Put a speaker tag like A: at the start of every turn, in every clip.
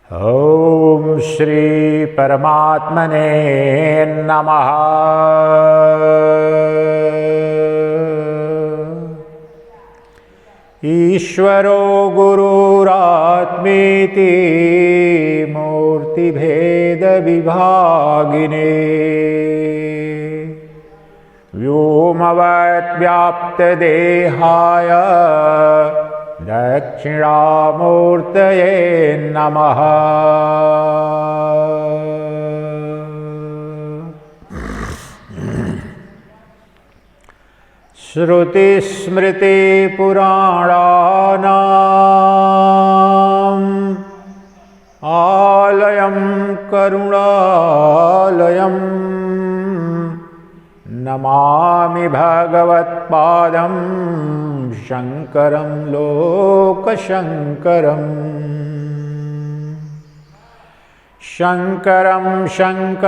A: ओम श्री परमात्मने नमः। ईश्वरो गुरुरात्मेति मूर्तिभेद विभागिने व्योमवत् व्याप्त देहाय दक्षिणामूर्तये नमः। श्रुतिस्मृतिपुराणानाम् आलयं करुणालयं नमामि भगवत्पादं शङ्करं लोकशङ्करम्। शङ्करं शङ्कराचार्यं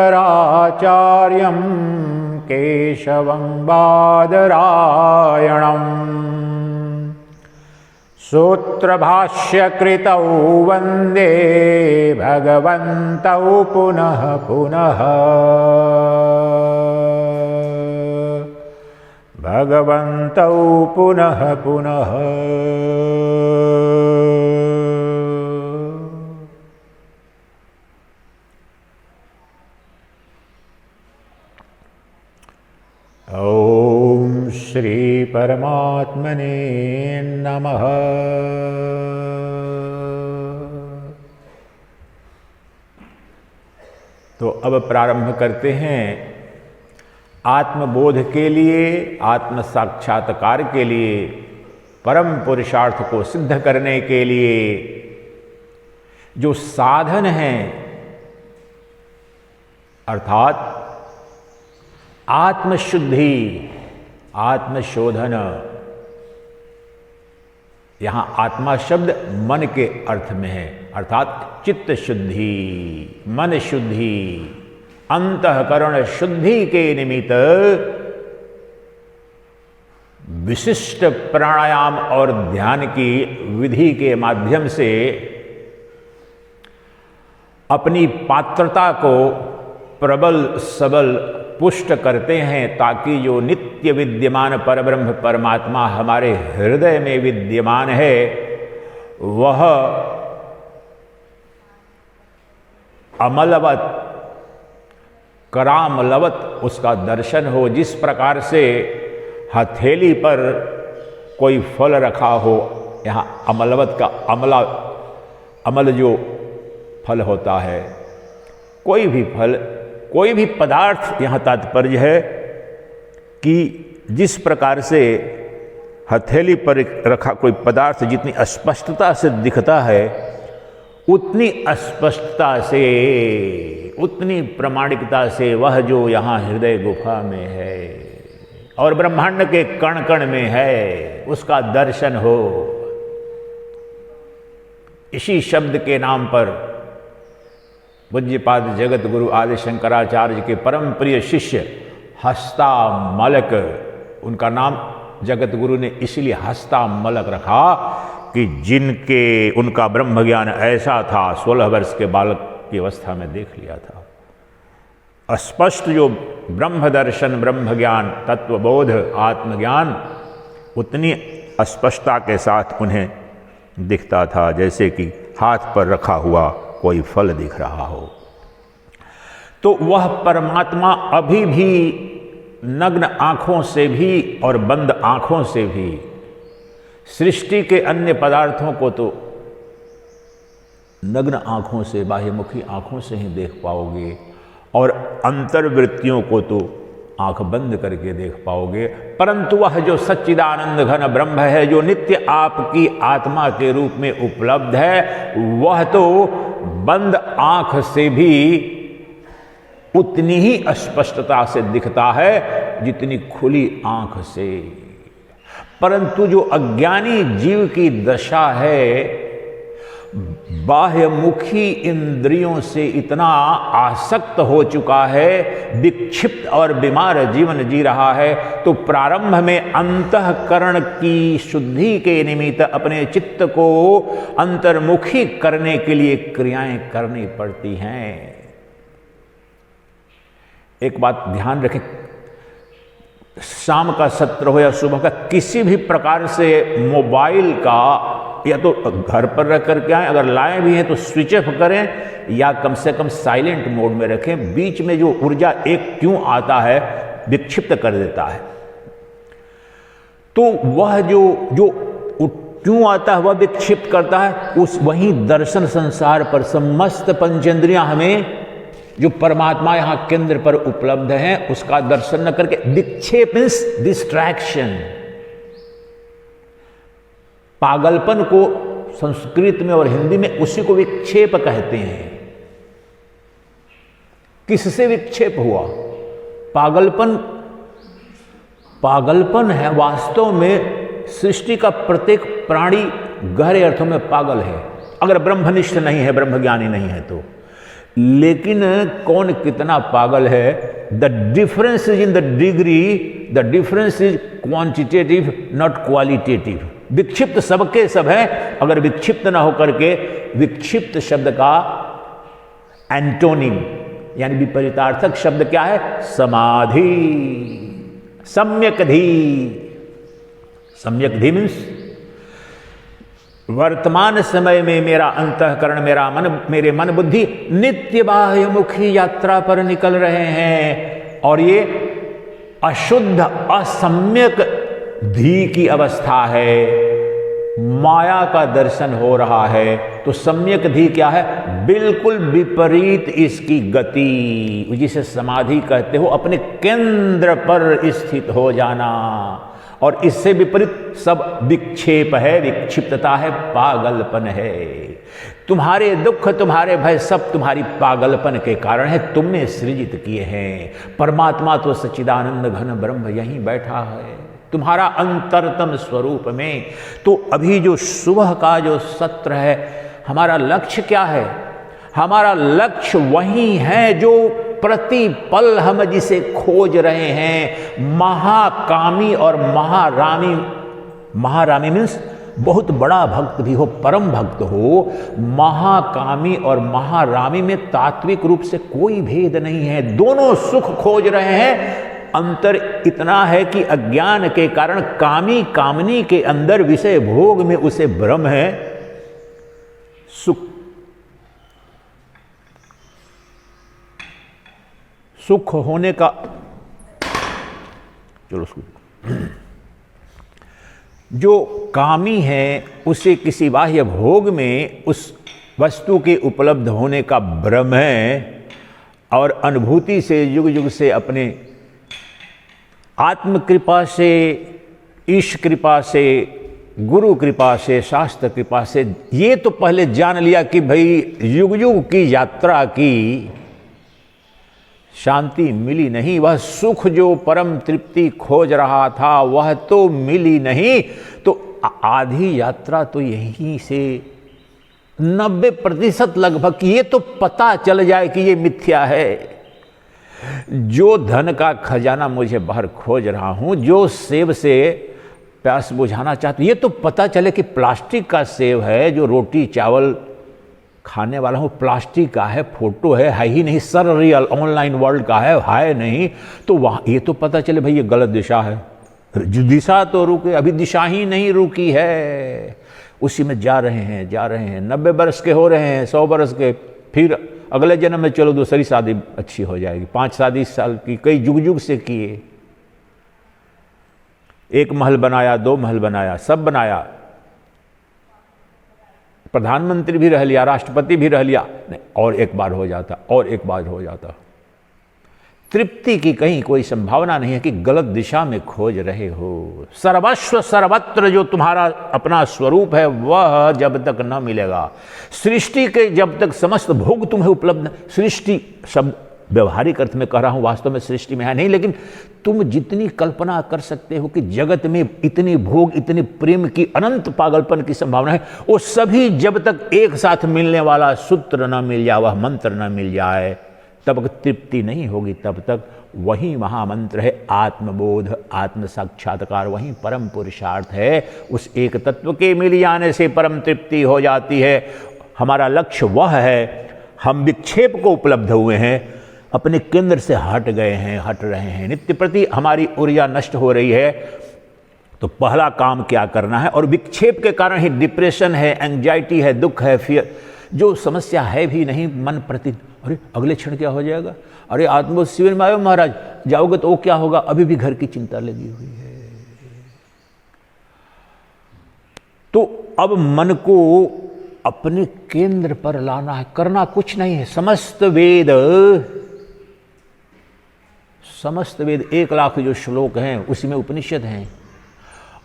A: केशवं बादरायणम् सूत्रभाष्यकृतौ वन्दे भगवन्तौ पुनः पुनः। भगवन्तौ पुनः पुनः। ओम श्री परमात्मने नमः। तो अब प्रारंभ करते हैं आत्मबोध के लिए, आत्म साक्षात्कार के लिए, परम पुरुषार्थ को सिद्ध करने के लिए जो साधन हैं, अर्थात आत्मशुद्धि, आत्मशोधन। यहां आत्मा शब्द मन के अर्थ में है, अर्थात चित्त शुद्धि, मन शुद्धि, अंतःकरण शुद्धि के निमित्त विशिष्ट प्राणायाम और ध्यान की विधि के माध्यम से अपनी पात्रता को प्रबल सबल पुष्ट करते हैं, ताकि जो नित्य विद्यमान परब्रह्म परमात्मा हमारे हृदय में विद्यमान है वह अमलवत करामलवत उसका दर्शन हो। जिस प्रकार से हथेली पर कोई फल रखा हो, यहाँ अमलवत का अमल जो फल होता है, कोई भी फल, कोई भी पदार्थ, यहाँ तात्पर्य है कि जिस प्रकार से हथेली पर रखा कोई पदार्थ जितनी अस्पष्टता से दिखता है, उतनी अस्पष्टता से, उतनी प्रामाणिकता से वह जो यहाँ हृदय गुफा में है और ब्रह्मांड के कण कण में है, उसका दर्शन हो। इसी शब्द के नाम पर पूज्यपाद जगत गुरु आदि शंकराचार्य के परम प्रिय शिष्य हस्तामलक, उनका नाम जगत गुरु ने इसलिए हस्तामलक रखा कि जिनके उनका ब्रह्म ज्ञान ऐसा था, 16 वर्ष के बालक की अवस्था में देख लिया था। स्पष्ट जो ब्रह्म दर्शन, ब्रह्म ज्ञान, तत्वबोध, आत्मज्ञान उतनी स्पष्टता के साथ उन्हें दिखता था जैसे कि हाथ पर रखा हुआ कोई फल दिख रहा हो। तो वह परमात्मा अभी भी नग्न आंखों से भी और बंद आंखों से भी, सृष्टि के अन्य पदार्थों को तो नग्न आंखों से, बाह्यमुखी आंखों से ही देख पाओगे, और अंतर्वृत्तियों को तो आंख बंद करके देख पाओगे, परंतु वह जो सच्चिदानंद घन ब्रह्म है, जो नित्य आपकी आत्मा के रूप में उपलब्ध है, वह तो बंद आंख से भी उतनी ही स्पष्टता से दिखता है जितनी खुली आंख से। परंतु जो अज्ञानी जीव की दशा है, बाह्यमुखी इंद्रियों से इतना आसक्त हो चुका है, विक्षिप्त और बीमार जीवन जी रहा है, तो प्रारंभ में अंतःकरण की शुद्धि के निमित्त अपने चित्त को अंतर्मुखी करने के लिए क्रियाएं करनी पड़ती हैं। एक बात ध्यान रखें, शाम का सत्र हो या सुबह का, किसी भी प्रकार से मोबाइल का या तो घर पर रख करके आए, अगर लाए भी हैं तो स्विच ऑफ करें या कम से कम साइलेंट मोड में रखें। बीच में जो ऊर्जा एक क्यों आता है, विक्षिप्त कर देता है। तो वह जो क्यों आता है, वह विक्षिप्त करता है। उस वही दर्शन संसार पर समस्त पंचेंद्रियां हमें, जो परमात्मा यहां केंद्र पर उपलब्ध है, उसका दर्शन न करके, विक्षेप मीन्स डिस्ट्रैक्शन। पागलपन को संस्कृत में और हिंदी में उसी को विक्षेप कहते हैं। किससे विक्षेप हुआ? पागलपन है। वास्तव में सृष्टि का प्रत्येक प्राणी गहरे अर्थों में पागल है, अगर ब्रह्मनिष्ठ नहीं है, ब्रह्मज्ञानी नहीं है तो। लेकिन कौन कितना पागल है? The difference is in the degree, the difference is quantitative not qualitative. विक्षिप्त सबके सब है, अगर विक्षिप्त ना होकर के, विक्षिप्त शब्द का एंटोनिम यानी विपरीतार्थक शब्द क्या है? समाधि, सम्यक धी। सम्यक धी मीन्स वर्तमान समय में मेरा अंतःकरण, मेरे मन बुद्धि नित्य बाह्यमुखी यात्रा पर निकल रहे हैं, और ये अशुद्ध असम्यक धी की अवस्था है। माया का दर्शन हो रहा है, तो सम्यक धी क्या है? बिल्कुल विपरीत इसकी गति, जिसे समाधि कहते हो, अपने केंद्र पर स्थित हो जाना। और इससे विपरीत सब विक्षेप है, विक्षिप्तता है, पागलपन है। तुम्हारे दुख, तुम्हारे भय सब तुम्हारी पागलपन के कारण है, तुमने सृजित किए हैं। परमात्मा तो सच्चिदानंद घन ब्रह्म यहीं बैठा है, तुम्हारा अंतरतम स्वरूप में। तो अभी जो सुबह का जो सत्र है, हमारा लक्ष्य क्या है? हमारा लक्ष्य वही है जो प्रति पल हम जिसे खोज रहे हैं, महाकामी और महारामी। महारामी मीन्स बहुत बड़ा भक्त भी हो, परम भक्त हो। महाकामी और महारामी में तात्विक रूप से कोई भेद नहीं है, दोनों सुख खोज रहे हैं। अंतर इतना है कि अज्ञान के कारण कामी कामनी के अंदर विषय भोग में उसे भ्रम है। सुख होने का, चलो जो कामी है उसे किसी बाह्य भोग में उस वस्तु के उपलब्ध होने का भ्रम है, और अनुभूति से युग युग से अपने आत्म कृपा से, ईश कृपा से, गुरु कृपा से, शास्त्र कृपा से ये तो पहले जान लिया कि भाई युग युग की यात्रा की शांति मिली नहीं, वह सुख जो परम तृप्ति खोज रहा था वह तो मिली नहीं। तो आधी यात्रा तो यहीं से 90% लगभग ये तो पता चल जाए कि ये मिथ्या है। जो धन का खजाना मुझे बाहर खोज रहा हूं, जो सेब से प्यास बुझाना चाहता हूं, ये तो पता चले कि प्लास्टिक का सेब है। जो रोटी चावल खाने वाला हूं प्लास्टिक का है, फोटो है ही नहीं, सर रियल ऑनलाइन वर्ल्ड का है नहीं। तो वहां ये तो पता चले भाई ये गलत दिशा है। दिशा तो रुके, अभी दिशा ही नहीं रुकी है, उसी में जा रहे हैं 90 वर्ष के हो रहे हैं, 100 वर्ष के, फिर अगले जन्म में चलो दूसरी शादी अच्छी हो जाएगी। 5 शादी साल की, कई जुग जुग से किए, 1 महल बनाया, 2 महल बनाया, सब बनाया, प्रधानमंत्री भी रह लिया, राष्ट्रपति भी रह लिया, नहीं और एक बार हो जाता, और एक बार हो जाता। तृप्ति की कहीं कोई संभावना नहीं है कि गलत दिशा में खोज रहे हो। सर्वस्व सर्वत्र जो तुम्हारा अपना स्वरूप है वह जब तक न मिलेगा, सृष्टि के जब तक समस्त भोग तुम्हें उपलब्ध, सृष्टि शब्द व्यवहारिक अर्थ में कह रहा हूँ, वास्तव में सृष्टि में है नहीं, लेकिन तुम जितनी कल्पना कर सकते हो कि जगत में इतनी भोग, इतने प्रेम की अनंत पागलपन की संभावना है, वो सभी जब तक एक साथ मिलने वाला सूत्र न मिल जाए, वह मंत्र न मिल जाए, तब तक तृप्ति नहीं होगी। तब तक वही महामंत्र है आत्मबोध, आत्म साक्षात्कार, वही परम पुरुषार्थ है। उस एक तत्व के मिल जाने से परम तृप्ति हो जाती है। हमारा लक्ष्य वह है। हम विक्षेप को उपलब्ध हुए हैं, अपने केंद्र से हट गए हैं, हट रहे हैं, नित्य प्रति हमारी ऊर्जा नष्ट हो रही है। तो पहला काम क्या करना है? और विक्षेप के कारण ही डिप्रेशन है, एंजाइटी है, दुख है, फियर, जो समस्या है भी नहीं मन प्रति, अरे अगले क्षण क्या हो जाएगा, अरे आत्मबोध शिविर में आयो महाराज, जाओगे तो वो क्या होगा, अभी भी घर की चिंता लगी हुई है। तो अब मन को अपने केंद्र पर लाना है, करना कुछ नहीं है। समस्त वेद 1,00,000 जो श्लोक हैं उसी में उपनिषद हैं।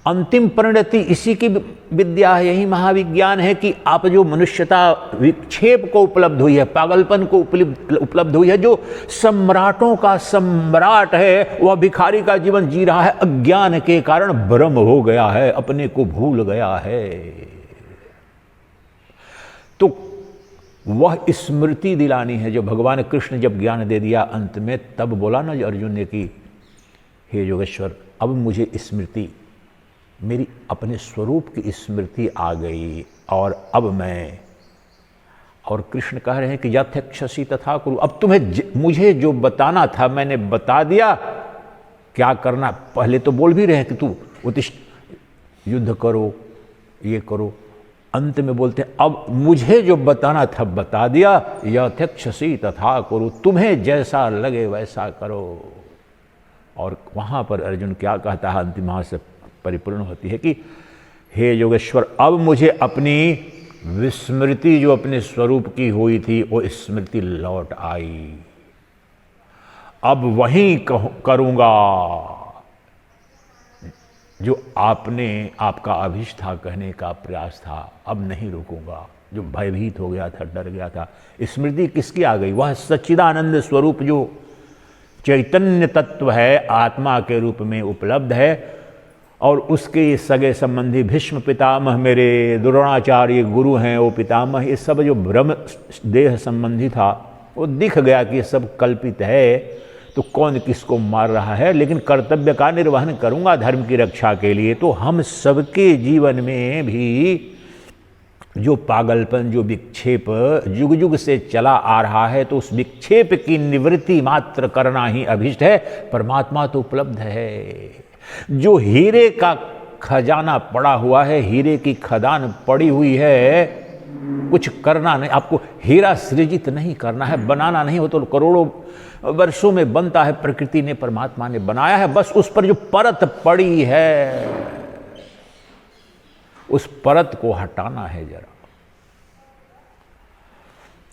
A: अंतिम परिणति इसी की विद्या है, यही महाविज्ञान है कि आप जो मनुष्यता विक्षेप को उपलब्ध हुई है, पागलपन को उपलब्ध हुई है, जो सम्राटों का सम्राट है वह भिखारी का जीवन जी रहा है, अज्ञान के कारण भ्रम हो गया है, अपने को भूल गया है। तो वह स्मृति दिलानी है जो भगवान कृष्ण जब ज्ञान दे दिया अंत में, तब बोला ना अर्जुन ने कि हे योगेश्वर, अब मुझे स्मृति, मेरी अपने स्वरूप की स्मृति आ गई, और अब मैं, और कृष्ण कह रहे हैं कि यथेक्षसि तथा कुरु, अब तुम्हें मुझे जो बताना था मैंने बता दिया, क्या करना। पहले तो बोल भी रहे हैं कि तू उत्तिष्ठ, युद्ध करो, ये करो, अंत में बोलते हैं अब मुझे जो बताना था बता दिया, यथेक्षसि तथा कुरु, तुम्हें जैसा लगे वैसा करो। और वहां पर अर्जुन क्या कहता है, अंतिम से परिपूर्ण होती है कि हे योगेश्वर, अब मुझे अपनी विस्मृति जो अपने स्वरूप की हुई थी वो स्मृति लौट आई, अब वही करूंगा जो आपका अभिष्ट था, कहने का प्रयास था, अब नहीं रुकूंगा। जो भयभीत हो गया था, डर गया था, स्मृति किसकी आ गई? वह सच्चिदानंद स्वरूप जो चैतन्य तत्व है, आत्मा के रूप में उपलब्ध है, और उसके सगे संबंधी भीष्म पितामह, मेरे द्रोणाचार्य गुरु हैं, वो पितामह, ये सब जो ब्रह्म देह संबंधी था, वो दिख गया कि ये सब कल्पित है। तो कौन किसको मार रहा है, लेकिन कर्तव्य का निर्वहन करूंगा धर्म की रक्षा के लिए। तो हम सबके जीवन में भी जो पागलपन, जो विक्षेप युग युग से चला आ रहा है, तो उस विक्षेप की निवृत्ति मात्र करना ही अभिष्ट है। परमात्मा तो उपलब्ध है। जो हीरे का खजाना पड़ा हुआ है, हीरे की खदान पड़ी हुई है, कुछ करना नहीं, आपको हीरा सृजित नहीं करना है, बनाना नहीं हो तो करोड़ों वर्षों में बनता है, प्रकृति ने, परमात्मा ने बनाया है, बस उस पर जो परत पड़ी है उस परत को हटाना है जरा।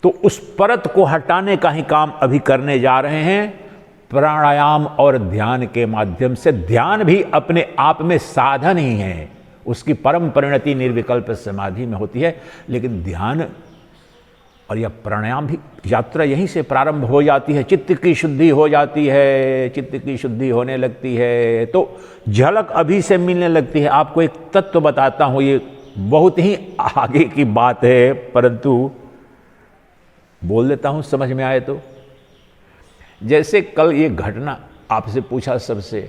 A: तो उस परत को हटाने का ही काम अभी करने जा रहे हैं, प्राणायाम और ध्यान के माध्यम से। ध्यान भी अपने आप में साधन ही है, उसकी परम परिणति निर्विकल्प समाधि में होती है, लेकिन ध्यान और यह प्राणायाम भी यात्रा यहीं से प्रारंभ हो जाती है। चित्त की शुद्धि हो जाती है, चित्त की शुद्धि होने लगती है तो झलक अभी से मिलने लगती है। आपको एक तत्व बताता हूं, ये बहुत ही आगे की बात है, परंतु बोल देता हूं समझ में आए तो। जैसे कल ये घटना आपसे पूछा सबसे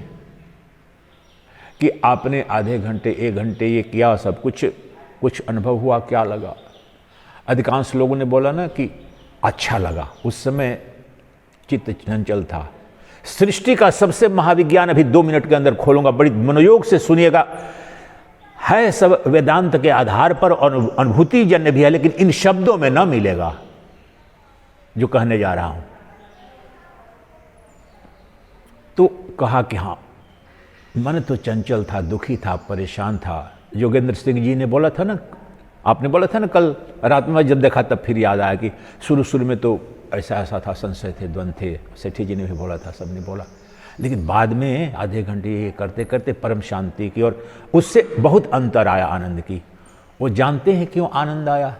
A: कि आपने आधे घंटे 1 घंटे ये किया, सब कुछ अनुभव हुआ, क्या लगा? अधिकांश लोगों ने बोला ना कि अच्छा लगा। उस समय चित्त चंचल था। सृष्टि का सबसे महाविज्ञान अभी 2 मिनट के अंदर खोलूंगा, बड़ी मनोयोग से सुनिएगा। है सब वेदांत के आधार पर और अनुभूति जन्य भी है, लेकिन इन शब्दों में न मिलेगा जो कहने जा रहा हूं। तो कहा कि हाँ, मन तो चंचल था, दुखी था, परेशान था। योगेंद्र सिंह जी ने बोला था ना, आपने बोला था ना कल रात में, जब देखा तब फिर याद आया कि शुरू में तो ऐसा था, संशय थे, द्वंद थे। सेठी जी ने भी बोला था, सबने बोला, लेकिन बाद में आधे घंटे करते करते परम शांति की, और उससे बहुत अंतर आया आनंद की। वो जानते हैं क्यों आनंद आया?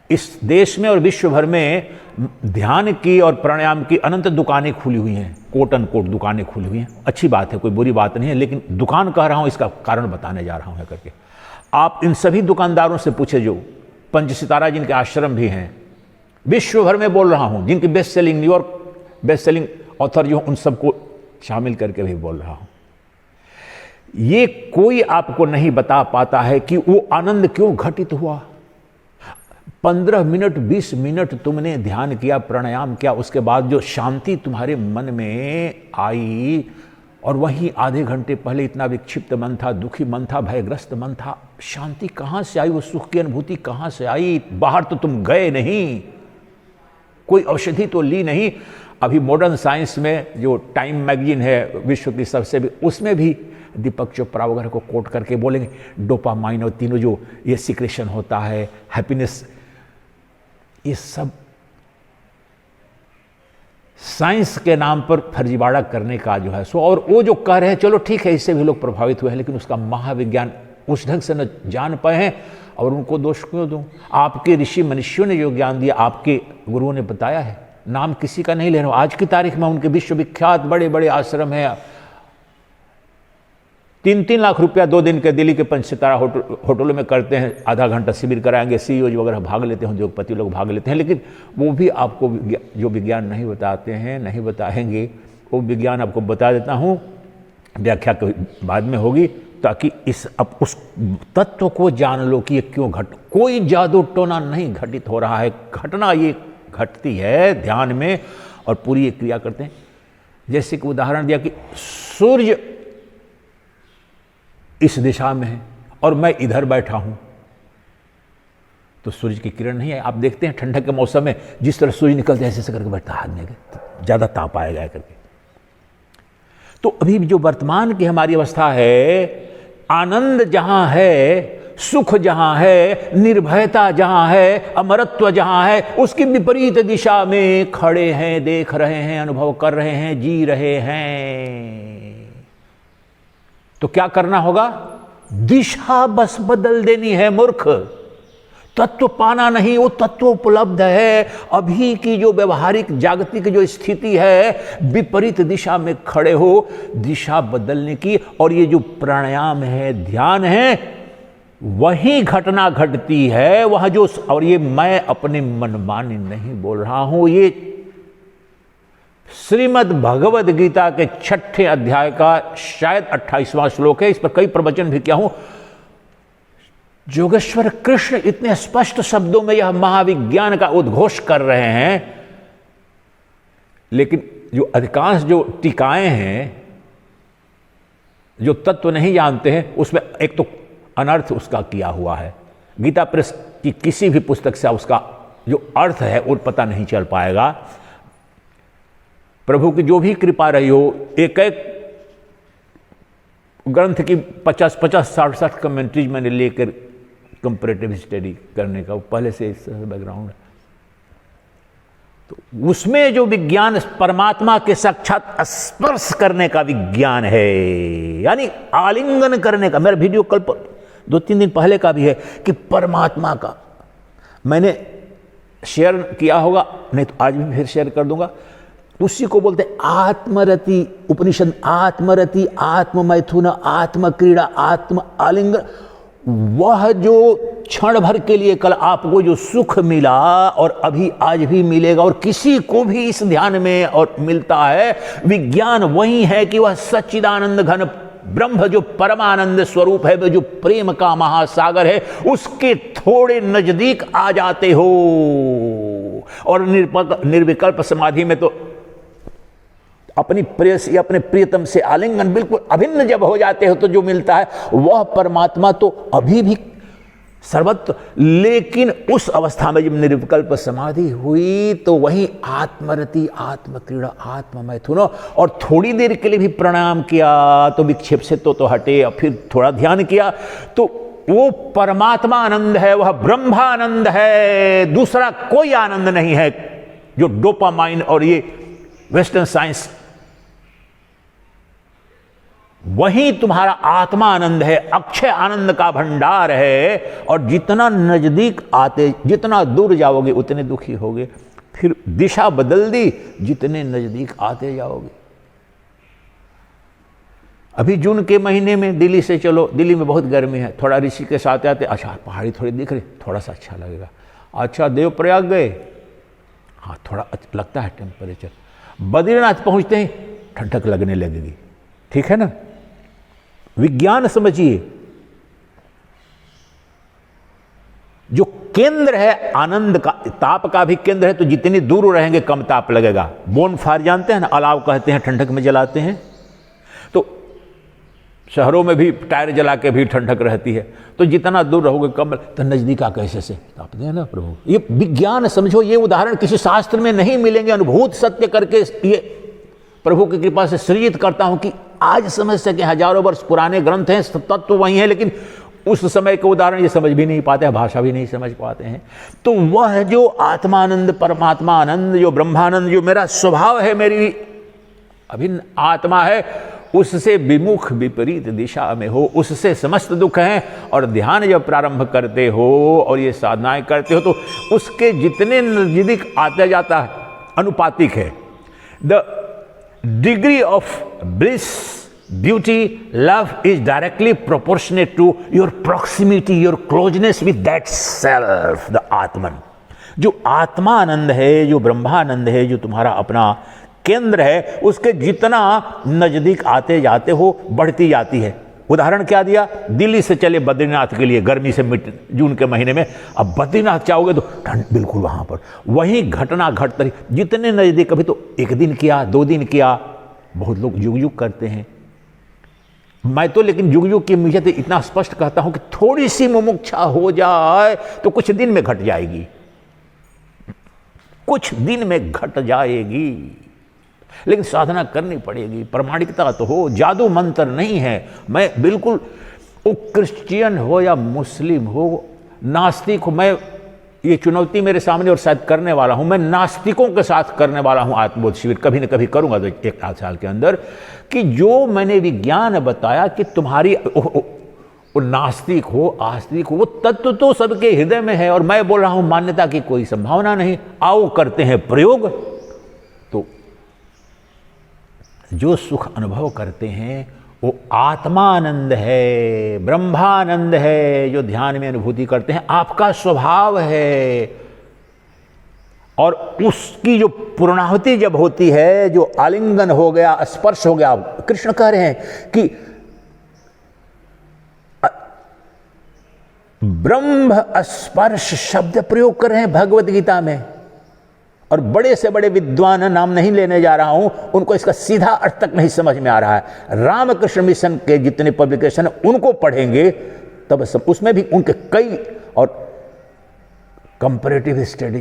A: इस देश में और विश्व भर में ध्यान की और प्राणायाम की अनंत दुकानें खुली हुई हैं, कोट एंड कोट दुकानें खुली हुई हैं। अच्छी बात है, कोई बुरी बात नहीं है, लेकिन दुकान कह रहा हूं इसका कारण बताने जा रहा हूं करके। आप इन सभी दुकानदारों से पूछे जो पंच सितारा जिनके आश्रम भी हैं, विश्व भर में बोल रहा हूं, जिनकी best selling New York best selling author जो उन सबको शामिल करके भी बोल रहा हूं, ये कोई आपको नहीं बता पाता है कि वो आनंद क्यों घटित हुआ। 15 मिनट 20 मिनट तुमने ध्यान किया, प्राणायाम किया, उसके बाद जो शांति तुम्हारे मन में आई, और वहीं आधे घंटे पहले इतना विक्षिप्त मन था, दुखी मन था, भयग्रस्त मन था, शांति कहां से आई, वो सुख की अनुभूति कहां से आई। बाहर तो तुम गए नहीं, कोई औषधि तो ली नहीं। अभी मॉडर्न साइंस में जो टाइम मैगजीन है विश्व की सबसे भी, उसमें भी दीपक चोपड़ा वगैरह को कोट करके बोलेंगे डोपामाइन और तीनों जो ये सिक्रेशन होता है, हैप्पीनेस, ये सब साइंस के नाम पर फर्जीवाड़ा करने का जो है सो। और वो जो कह रहे हैं चलो ठीक है, इससे भी लोग प्रभावित हुए हैं, लेकिन उसका महाविज्ञान उस ढंग से न जान पाए हैं, और उनको दोष क्यों दूं। आपके ऋषि मनुष्यों ने जो ज्ञान दिया, आपके गुरुओं ने बताया है, नाम किसी का नहीं ले रहा हूं। आज की तारीख में उनके विश्वविख्यात बड़े बड़े आश्रम हैं, 3-3 लाख रुपया 2 दिन के दिल्ली के 5 सितारा होटलों में करते हैं, आधा घंटा शिविर कराएंगे, सीईओ वगैरह भाग लेते हैं, उद्योगपति लोग भाग लेते हैं, लेकिन वो भी आपको जो विज्ञान नहीं बताते हैं, नहीं बताएंगे, वो विज्ञान आपको बता देता हूं, व्याख्या बाद में होगी, ताकि अब उस तत्व को जान लो कि ये क्यों कोई जादू टोना नहीं घटित हो रहा है। घटना ये घटती है ध्यान में, और पूरी ये क्रिया करते हैं। जैसे कि उदाहरण दिया कि सूर्य इस दिशा में है और मैं इधर बैठा हूं, तो सूर्य की किरण नहीं है। आप देखते हैं ठंडक के मौसम में जिस तरह सूर्य निकलते हैं ऐसे करके बैठता, हाथ में ज्यादा ताप आएगा करके। तो अभी जो वर्तमान की हमारी अवस्था है, आनंद जहां है, सुख जहां है, निर्भयता जहां है, अमरत्व जहां है, उसकी विपरीत दिशा में खड़े हैं, देख रहे हैं, अनुभव कर रहे हैं, जी रहे हैं। तो क्या करना होगा? दिशा बस बदल देनी है मूर्ख। तत्व पाना नहीं, वो तत्व उपलब्ध है। अभी की जो व्यवहारिक जागतिक जो स्थिति है, विपरीत दिशा में खड़े हो, दिशा बदलने की। और ये जो प्राणायाम है, ध्यान है, वही घटना घटती है वह जो। और ये मैं अपने मनमानी नहीं बोल रहा हूं, ये श्रीमद् भगवद गीता के 6ठे अध्याय का शायद 28वां श्लोक है। इस पर कई प्रवचन भी किया हूं। योगेश्वर कृष्ण इतने स्पष्ट शब्दों में यह महाविज्ञान का उद्घोष कर रहे हैं, लेकिन जो अधिकांश जो टीकाएं हैं, जो तत्व नहीं जानते हैं, उसमें एक तो अनर्थ उसका किया हुआ है। गीता प्रेस की किसी भी पुस्तक से उसका जो अर्थ है वो पता नहीं चल पाएगा। प्रभु की जो भी कृपा रही हो, एक एक ग्रंथ की 50-50, 60-60 कमेंट्रीज मैंने लेकर कंपैरेटिव स्टडी करने का पहले से बैकग्राउंड है। तो उसमें जो विज्ञान परमात्मा के साक्षात स्पर्श करने का विज्ञान है, यानी आलिंगन करने का। मेरा वीडियो कल 2-3 दिन पहले का भी है कि परमात्मा का मैंने शेयर किया होगा, नहीं तो आज भी फिर शेयर कर दूंगा। उसी को बोलते हैं आत्मरति। उपनिषद आत्मरति, आत्ममैथुन, आत्मक्रीड़ा, आत्म आलिंगन। वह जो क्षण भर के लिए कल आपको जो सुख मिला और अभी आज भी मिलेगा, और किसी को भी इस ध्यान में और मिलता है, विज्ञान वही है कि वह सच्चिदानंद घन ब्रह्म जो परमानंद स्वरूप है, वह जो प्रेम का महासागर है, उसके थोड़े नजदीक आ जाते हो। और निर्विकल्प समाधि में तो अपनी प्रेयसी, अपने प्रियतम से आलिंगन बिल्कुल अभिन्न जब हो जाते हो, तो जो मिलता है वह परमात्मा तो अभी भी सर्वत्र। लेकिन उस अवस्था में जब निर्विकल्प समाधि हुई, तो वही आत्मरति, आत्मक्रीड़ा, आत्ममैथुन। और थोड़ी देर के लिए भी प्राणायाम किया तो विक्षेप से तो हटे, और फिर थोड़ा ध्यान किया तो वो परमात्मा आनंद है, वह ब्रह्मानंद है। दूसरा कोई आनंद नहीं है जो डोपामाइन और ये वेस्टर्न साइंस वही तुम्हारा आत्मा आनंद है, अक्षय आनंद का भंडार है। और जितना नजदीक आते, जितना दूर जाओगे उतने दुखी होगे। फिर दिशा बदल दी, जितने नजदीक आते जाओगे। अभी जून के महीने में दिल्ली से चलो, दिल्ली में बहुत गर्मी है, थोड़ा ऋषिकेश आते आते अच्छा पहाड़ी थोड़ी दिख रही, थोड़ा सा अच्छा लगेगा। अच्छा देवप्रयाग गए, हाँ थोड़ा लगता है टेम्परेचर। बद्रीनाथ पहुंचते ही ठंडक लगने लगेगी, ठीक है ना। विज्ञान समझिए, जो केंद्र है आनंद का, ताप का भी केंद्र है, तो जितनी दूर रहेंगे कम ताप लगेगा। बोन फायर जानते हैं ना, अलाव कहते हैं, ठंडक में जलाते हैं। तो शहरों में भी टायर जला के भी ठंडक रहती है, तो जितना दूर रहोगे कम, तो नजदीक आ कैसे से तापते हैं ना प्रभु। ये विज्ञान समझो, ये उदाहरण किसी शास्त्र में नहीं मिलेंगे, अनुभूत सत्य करके ये प्रभु की कृपा से सृजित करता हूं कि आज समझ सके। हजारों वर्ष पुराने ग्रंथ हैं, तत्व वही है, लेकिन उस समय के उदाहरण ये समझ भी नहीं पाते हैं, भाषा भी नहीं समझ पाते हैं। तो वह जो आत्मानंद, परमात्मा आनंद, जो ब्रह्मानंद, जो मेरा स्वभाव है, मेरी अभिन्न आत्मा है, उससे विमुख विपरीत दिशा में हो, उससे समस्त दुख हैं। और ध्यान जब प्रारंभ करते हो और ये साधनाएं करते हो, तो उसके जितने नजदीक आता जाता है, अनुपातिक है। The degree of bliss, beauty, love is directly proportionate to your proximity, your closeness with that self, the Atman. जो आत्मानंद है, जो ब्रह्मानंद है, जो तुम्हारा अपना केंद्र है, उसके जितना नजदीक आते जाते हो बढ़ती जाती है। उदाहरण क्या दिया, दिल्ली से चले बद्रीनाथ के लिए, गर्मी से जून के महीने में, अब बद्रीनाथ चाहोगे तो ठंड बिल्कुल वहां पर, वही घटना घट रही, जितने नजदीक। कभी तो एक दिन किया, 2 दिन किया, बहुत लोग युग युग करते हैं। मैं तो लेकिन युग युग की मुझे तो इतना स्पष्ट कहता हूं कि थोड़ी सी मुमुक्षा हो जाए तो कुछ दिन में घट जाएगी, कुछ दिन में घट जाएगी, लेकिन साधना करनी पड़ेगी। प्रामाणिकता तो हो, जादू मंत्र नहीं है। मैं बिल्कुल, वो क्रिश्चियन हो या मुस्लिम हो, नास्तिक हो, मैं ये चुनौती मेरे सामने और शायद करने वाला हूं। मैं नास्तिकों के साथ करने वाला हूं आत्मबोध शिविर, कभी न कभी करूंगा, तो 1 साल के अंदर, कि जो मैंने विज्ञान बताया कि तुम्हारी वो नास्तिक हो, आस्तिक हो, वो तत्व तो सबके हृदय में है। और मैं बोल रहा हूं मान्यता की कोई संभावना नहीं, आओ करते हैं प्रयोग। तो जो सुख अनुभव करते हैं वो आत्मानंद है, ब्रह्मानंद है, जो ध्यान में अनुभूति करते हैं, आपका स्वभाव है। और उसकी जो पूर्णाहुति जब होती है, जो आलिंगन हो गया, स्पर्श हो गया, कृष्ण कह रहे हैं कि ब्रह्म स्पर्श शब्द प्रयोग कर रहे हैं भगवत गीता में। और बड़े से बड़े विद्वान, नाम नहीं लेने जा रहा हूं, उनको इसका सीधा अर्थ तक नहीं समझ में आ रहा है। रामकृष्ण मिशन के जितने पब्लिकेशन है उनको पढ़ेंगे तब उसमें भी उनके कई, और कंपैरेटिव स्टडी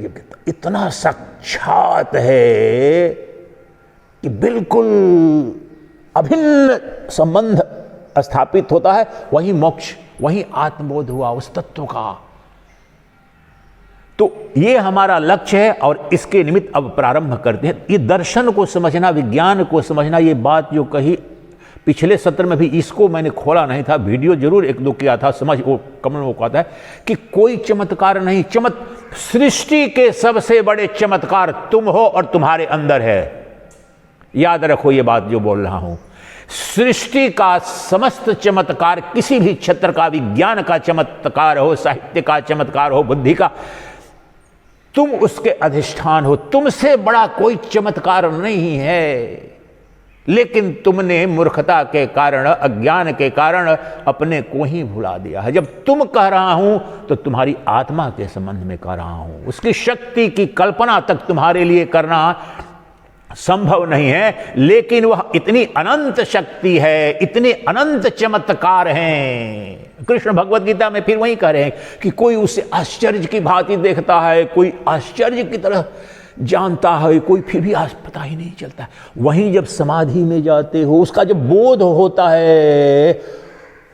A: इतना साक्षात है कि बिल्कुल अभिन्न संबंध स्थापित होता है। वही मोक्ष, वही आत्मबोध हुआ उस तत्व का। तो ये हमारा लक्ष्य है और इसके निमित्त अब प्रारंभ करते हैं। ये दर्शन को समझना, विज्ञान को समझना, ये बात जो कही पिछले सत्र में भी, इसको मैंने खोला नहीं था, वीडियो जरूर 1-2 किया था, समझ वो कमल वो कहता है कि कोई चमत्कार नहीं, सृष्टि के सबसे बड़े चमत्कार तुम हो और तुम्हारे अंदर है। याद रखो ये बात जो बोल रहा हूं। सृष्टि का समस्त चमत्कार, किसी भी क्षेत्र का, विज्ञान का चमत्कार हो, साहित्य का चमत्कार हो, बुद्धि का, तुम उसके अधिष्ठान हो। तुमसे बड़ा कोई चमत्कार नहीं है, लेकिन तुमने मूर्खता के कारण, अज्ञान के कारण अपने को ही भुला दिया है। जब तुम कह रहा हूं तो तुम्हारी आत्मा के संबंध में कह रहा हूं। उसकी शक्ति की कल्पना तक तुम्हारे लिए करना संभव नहीं है, लेकिन वह इतनी अनंत शक्ति है, इतने अनंत चमत्कार हैं। कृष्ण भगवत गीता में फिर वही कह रहे हैं कि कोई उसे आश्चर्य की भांति देखता है, कोई आश्चर्य की तरह जानता है, कोई फिर भी आज पता ही नहीं चलता। वहीं जब समाधि में जाते हो, उसका जब बोध होता है,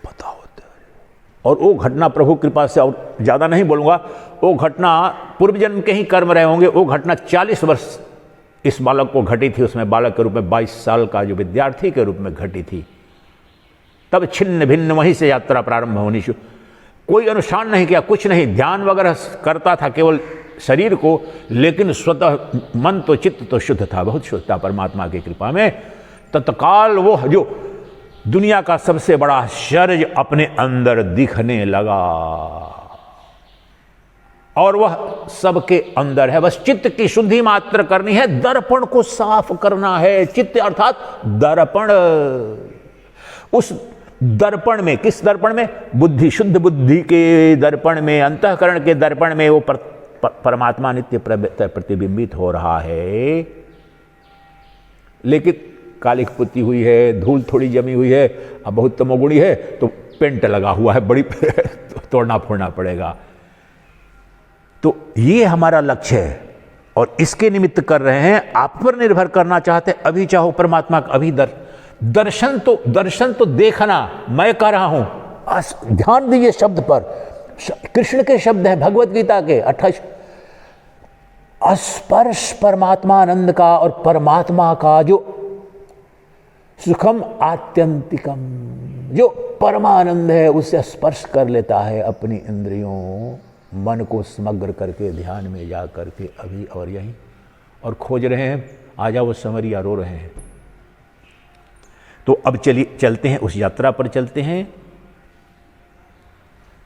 A: पता होता है। और वो घटना प्रभु कृपा से, और ज्यादा नहीं बोलूंगा, वो घटना पूर्व जन्म के ही कर्म रहे होंगे। वो घटना 40 वर्ष इस बालक को घटी थी। उसमें बालक के रूप में 22 साल का जो विद्यार्थी के रूप में घटी थी। तब छिन्न भिन्न वहीं से यात्रा प्रारंभ होनी शुरू। कोई अनुष्ठान नहीं किया, कुछ नहीं, ध्यान वगैरह करता था केवल शरीर को, लेकिन स्वतः मन तो चित्त तो शुद्ध था, बहुत शुद्ध था परमात्मा की कृपा में। तत्काल वो जो दुनिया का सबसे बड़ा आश्चर्य अपने अंदर दिखने लगा, और वह सबके अंदर है। बस चित्त की शुद्धि मात्र करनी है, दर्पण को साफ करना है। चित्त अर्थात दर्पण। उस दर्पण में, किस दर्पण में? बुद्धि, शुद्ध बुद्धि के दर्पण में, अंतःकरण के दर्पण में वो परमात्मा नित्य प्रतिबिंबित हो रहा है। लेकिन कालिक पुती हुई है, धूल थोड़ी जमी हुई है, अब बहुत तमोगुणी है तो पेंट लगा हुआ है, बड़ी तोड़ना फोड़ना पड़ेगा। तो ये हमारा लक्ष्य है और इसके निमित्त कर रहे हैं। आप पर निर्भर करना चाहते हैं, अभी चाहो परमात्मा का अभी दर्शन तो देखना। मैं कह रहा हूं, ध्यान दीजिए शब्द पर, कृष्ण के शब्द हैं भगवत गीता के 28। स्पर्श परमात्मानंद का और परमात्मा का जो सुखम आत्यंतिकम, जो परमानंद है, उससे स्पर्श कर लेता है अपनी इंद्रियों, मन को समग्र करके ध्यान में जा करके अभी और यहीं, और खोज रहे हैं आ जाओ समरिया, रो रहे हैं। तो अब चलते हैं, उस यात्रा पर चलते हैं।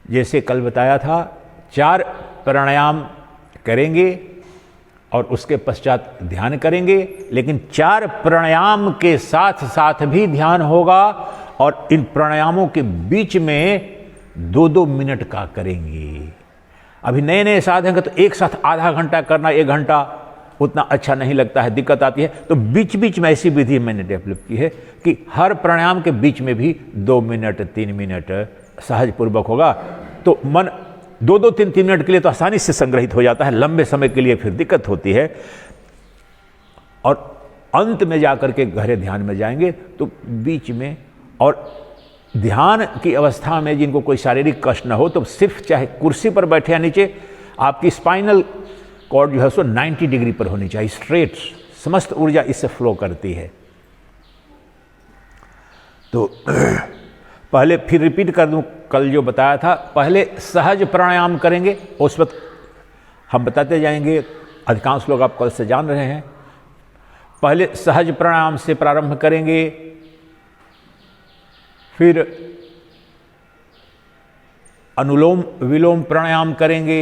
A: जैसे कल बताया था, 4 प्राणायाम करेंगे और उसके पश्चात ध्यान करेंगे, लेकिन 4 प्राणायाम के साथ साथ भी ध्यान होगा, और इन प्राणायामों के बीच में 2-2 मिनट का करेंगे। अभी नए नए साधन का तो एक साथ आधा घंटा करना, 1 घंटा उतना अच्छा नहीं लगता है, दिक्कत आती है। तो बीच बीच में ऐसी विधि मैंने डेवलप की है कि हर प्राणायाम के बीच में भी 2 मिनट 3 मिनट सहज पूर्वक होगा, तो मन 2-2 3-3 मिनट के लिए तो आसानी से संग्रहित हो जाता है, लंबे समय के लिए फिर दिक्कत होती है। और अंत में जाकर के गहरे ध्यान में जाएंगे तो बीच में, और ध्यान की अवस्था में जिनको कोई शारीरिक कष्ट न हो तो सिर्फ चाहे कुर्सी पर बैठे या नीचे, आपकी स्पाइनल कॉर्ड जो है सो 90 डिग्री पर होनी चाहिए, स्ट्रेट। समस्त ऊर्जा इससे फ्लो करती है। तो पहले फिर रिपीट कर दूं, कल जो बताया था, पहले सहज प्राणायाम करेंगे, उस वक्त हम बताते जाएंगे, अधिकांश लोग आप कल से जान रहे हैं। पहले सहज प्राणायाम से प्रारंभ करेंगे, फिर अनुलोम विलोम प्राणायाम करेंगे,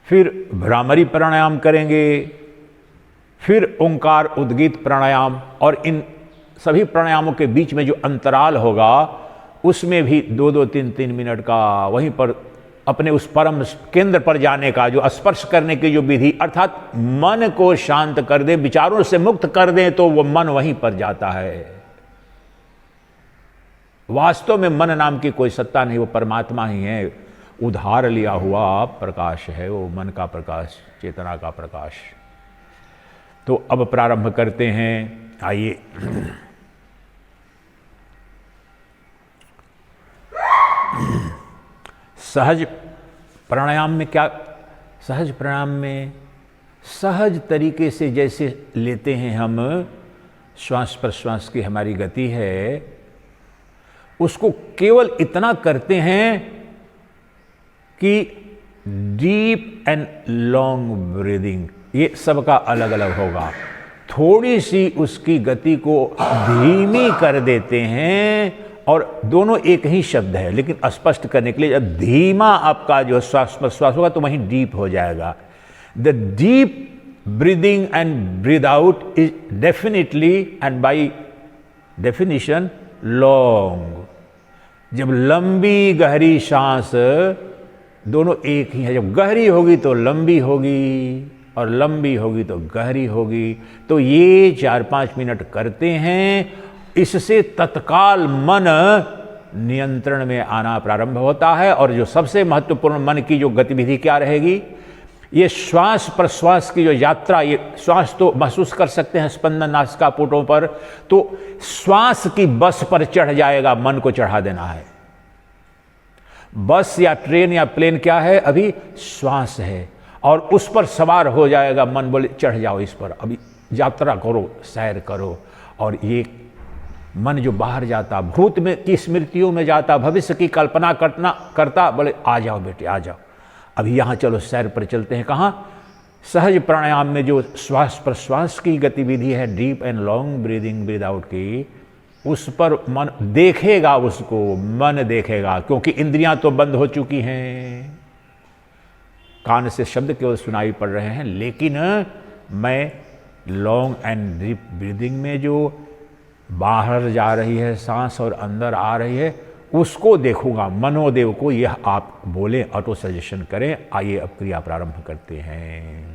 A: फिर भ्रामरी प्राणायाम करेंगे, फिर ओंकार उद्गीत प्राणायाम, और इन सभी प्राणायामों के बीच में जो अंतराल होगा उसमें भी 2-2 3-3 मिनट का वहीं पर अपने उस परम केंद्र पर जाने का, जो स्पर्श करने की जो विधि, अर्थात मन को शांत कर दे, विचारों से मुक्त कर दे, तो वो मन वहीं पर जाता है। वास्तव में मन नाम की कोई सत्ता नहीं, वो परमात्मा ही है, उधार लिया हुआ प्रकाश है वो, मन का प्रकाश, चेतना का प्रकाश। तो अब प्रारंभ करते हैं, आइए। सहज प्राणायाम में क्या, सहज प्राणायाम में सहज तरीके से जैसे लेते हैं हम, श्वास प्रश्वास की हमारी गति है, उसको केवल इतना करते हैं कि डीप एंड लॉन्ग ब्रीदिंग, ये सबका अलग अलग होगा। थोड़ी सी उसकी गति को धीमी कर देते हैं, और दोनों एक ही शब्द है, लेकिन स्पष्ट करने के लिए जब धीमा आपका जो श्वास प्रश्वास होगा तो वहीं डीप हो जाएगा। The deep breathing and breathe out is definitely and by definition long. जब लंबी गहरी सांस, दोनों एक ही है, जब गहरी होगी तो लंबी होगी और लंबी होगी तो गहरी होगी। तो ये 4-5 मिनट करते हैं, इससे तत्काल मन नियंत्रण में आना प्रारंभ होता है। और जो सबसे महत्वपूर्ण मन की जो गतिविधि क्या रहेगी, ये श्वास प्रश्वास की जो यात्रा, ये श्वास तो महसूस कर सकते हैं स्पंदन नासिकापुटों पर, तो श्वास की बस पर चढ़ जाएगा, मन को चढ़ा देना है। बस या ट्रेन या प्लेन क्या है, अभी श्वास है, और उस पर सवार हो जाएगा मन, बोले चढ़ जाओ इस पर, अभी यात्रा करो, सैर करो। और ये मन जो बाहर जाता, भूत में की स्मृतियों में जाता, भविष्य की कल्पना करता, बोले आ जाओ बेटे आ जाओ, अभी यहाँ चलो सैर पर चलते हैं। कहाँ? सहज प्राणायाम में जो श्वास प्रश्वास की गतिविधि है, deep and long breathing breathe out की, उस पर मन देखेगा, उसको मन देखेगा, क्योंकि इंद्रियां तो बंद हो चुकी हैं, कान से शब्द केवल सुनाई पड़ रहे हैं, लेकिन मैं लॉन्ग एंड डीप ब्रीदिंग में जो बाहर जा रही है सांस और अंदर आ रही है, उसको देखूंगा, मनोदेव को। यह आप बोले, ऑटो सजेशन करें। आइए अब क्रिया प्रारंभ करते हैं।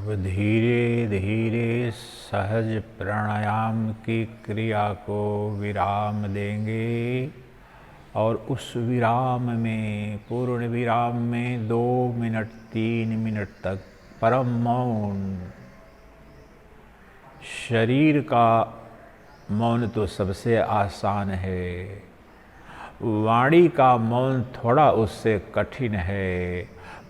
A: अब धीरे धीरे सहज प्राणायाम की क्रिया को विराम देंगे और उस विराम में, पूर्ण विराम में 2 मिनट 3 मिनट तक परम मौन। शरीर का मौन तो सबसे आसान है, वाणी का मौन थोड़ा उससे कठिन है,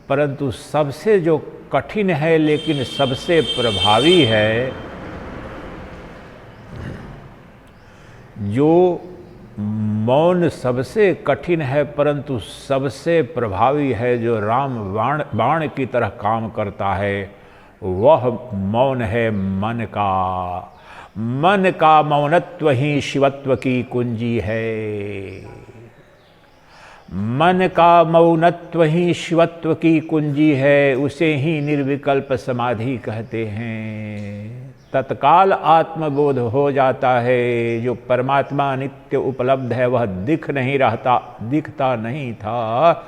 A: परंतु सबसे जो कठिन है लेकिन सबसे प्रभावी है, जो मौन सबसे कठिन है परंतु सबसे प्रभावी है, जो राम बाण की तरह काम करता है, वह मौन है मन का। मन का मौनत्व ही शिवत्व की कुंजी है। मन का मौनत्व ही शिवत्व की कुंजी है, उसे ही निर्विकल्प समाधि कहते हैं। तत्काल आत्मबोध हो जाता है। जो परमात्मा नित्य उपलब्ध है वह दिखता नहीं था,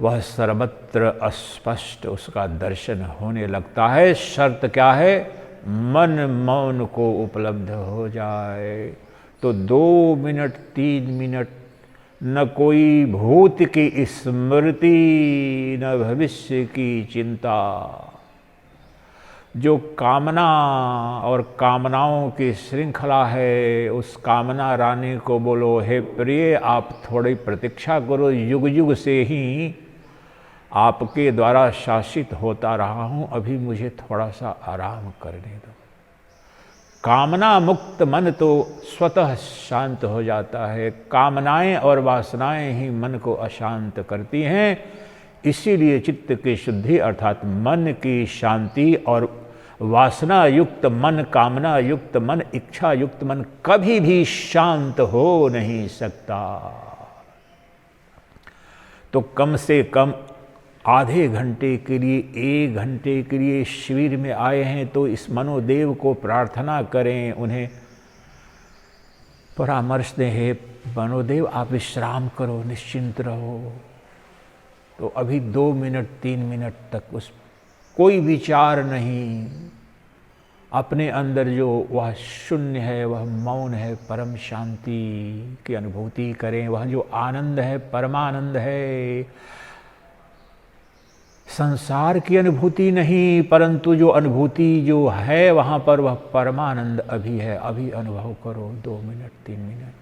A: वह सर्वत्र स्पष्ट उसका दर्शन होने लगता है। शर्त क्या है? मन मौन को उपलब्ध हो जाए। तो 2 मिनट 3 मिनट न कोई भूत की स्मृति, न भविष्य की चिंता। जो कामना और कामनाओं की श्रृंखला है, उस कामना रानी को बोलो, हे प्रिय आप थोड़ी प्रतीक्षा करो, युग युग से ही आपके द्वारा शासित होता रहा हूं, अभी मुझे थोड़ा सा आराम करने दो। कामना मुक्त मन तो स्वतः शांत हो जाता है। कामनाएं और वासनाएं ही मन को अशांत करती हैं। इसीलिए चित्त की शुद्धि अर्थात मन की शांति और वासना युक्त मन, कामना युक्त मन, इच्छा युक्त मन कभी भी शांत हो नहीं सकता। तो कम से कम आधे घंटे के लिए, 1 घंटे के लिए शिविर में आए हैं तो इस मनोदेव को प्रार्थना करें, उन्हें परामर्श दें, हे मनोदेव आप विश्राम करो, निश्चिंत रहो। तो अभी 2 मिनट 3 मिनट तक उस कोई विचार नहीं, अपने अंदर जो वह शून्य है, वह मौन है, परम शांति की अनुभूति करें। वह जो आनंद है परमानंद है, संसार की अनुभूति नहीं, परंतु जो अनुभूति जो है वहाँ पर वह परमानंद अभी है। अभी अनुभव करो 2 मिनट 3 मिनट।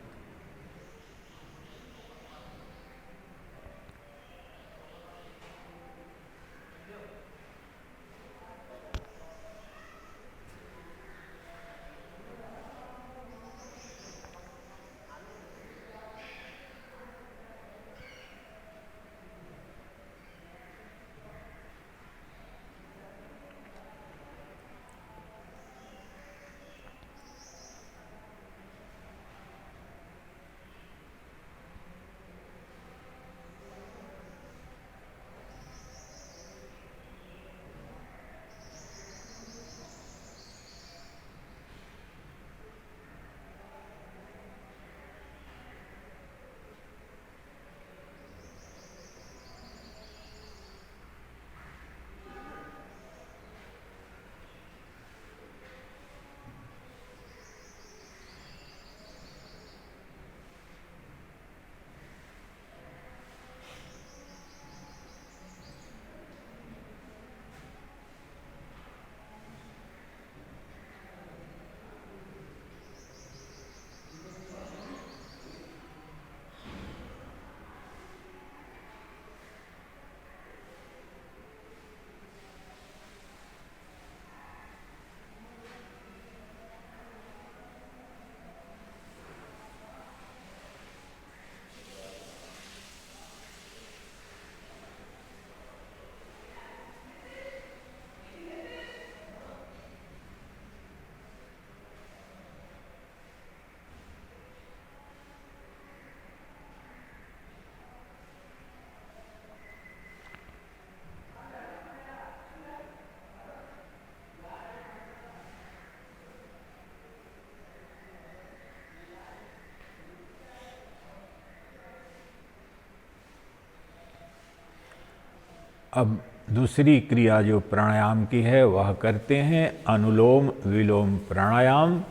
A: अब दूसरी क्रिया जो प्राणायाम की है वह करते हैं अनुलोम विलोम प्राणायाम।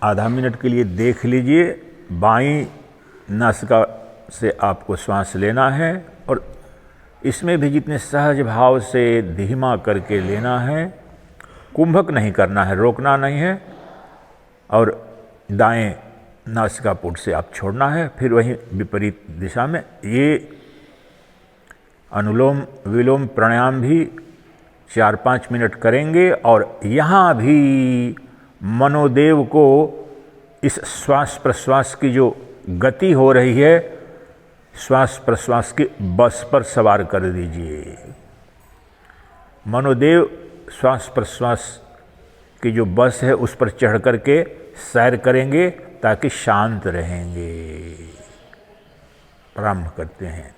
A: आधा मिनट के लिए देख लीजिए, बाईं नासिका से आपको श्वास लेना है और इसमें भी जितने सहज भाव से धीमा करके लेना है, कुंभक नहीं करना है, रोकना नहीं है, और दाएं नासिकापुट से आप छोड़ना है, फिर वहीं विपरीत दिशा में। ये अनुलोम विलोम प्राणायाम भी 4-5 मिनट करेंगे और यहाँ भी मनोदेव को इस श्वास प्रश्वास की जो गति हो रही है, श्वास प्रश्वास के बस पर सवार कर दीजिए। मनोदेव श्वास प्रश्वास की जो बस है उस पर चढ़ करके सैर करेंगे ताकि शांत रहेंगे। प्रारंभ करते हैं।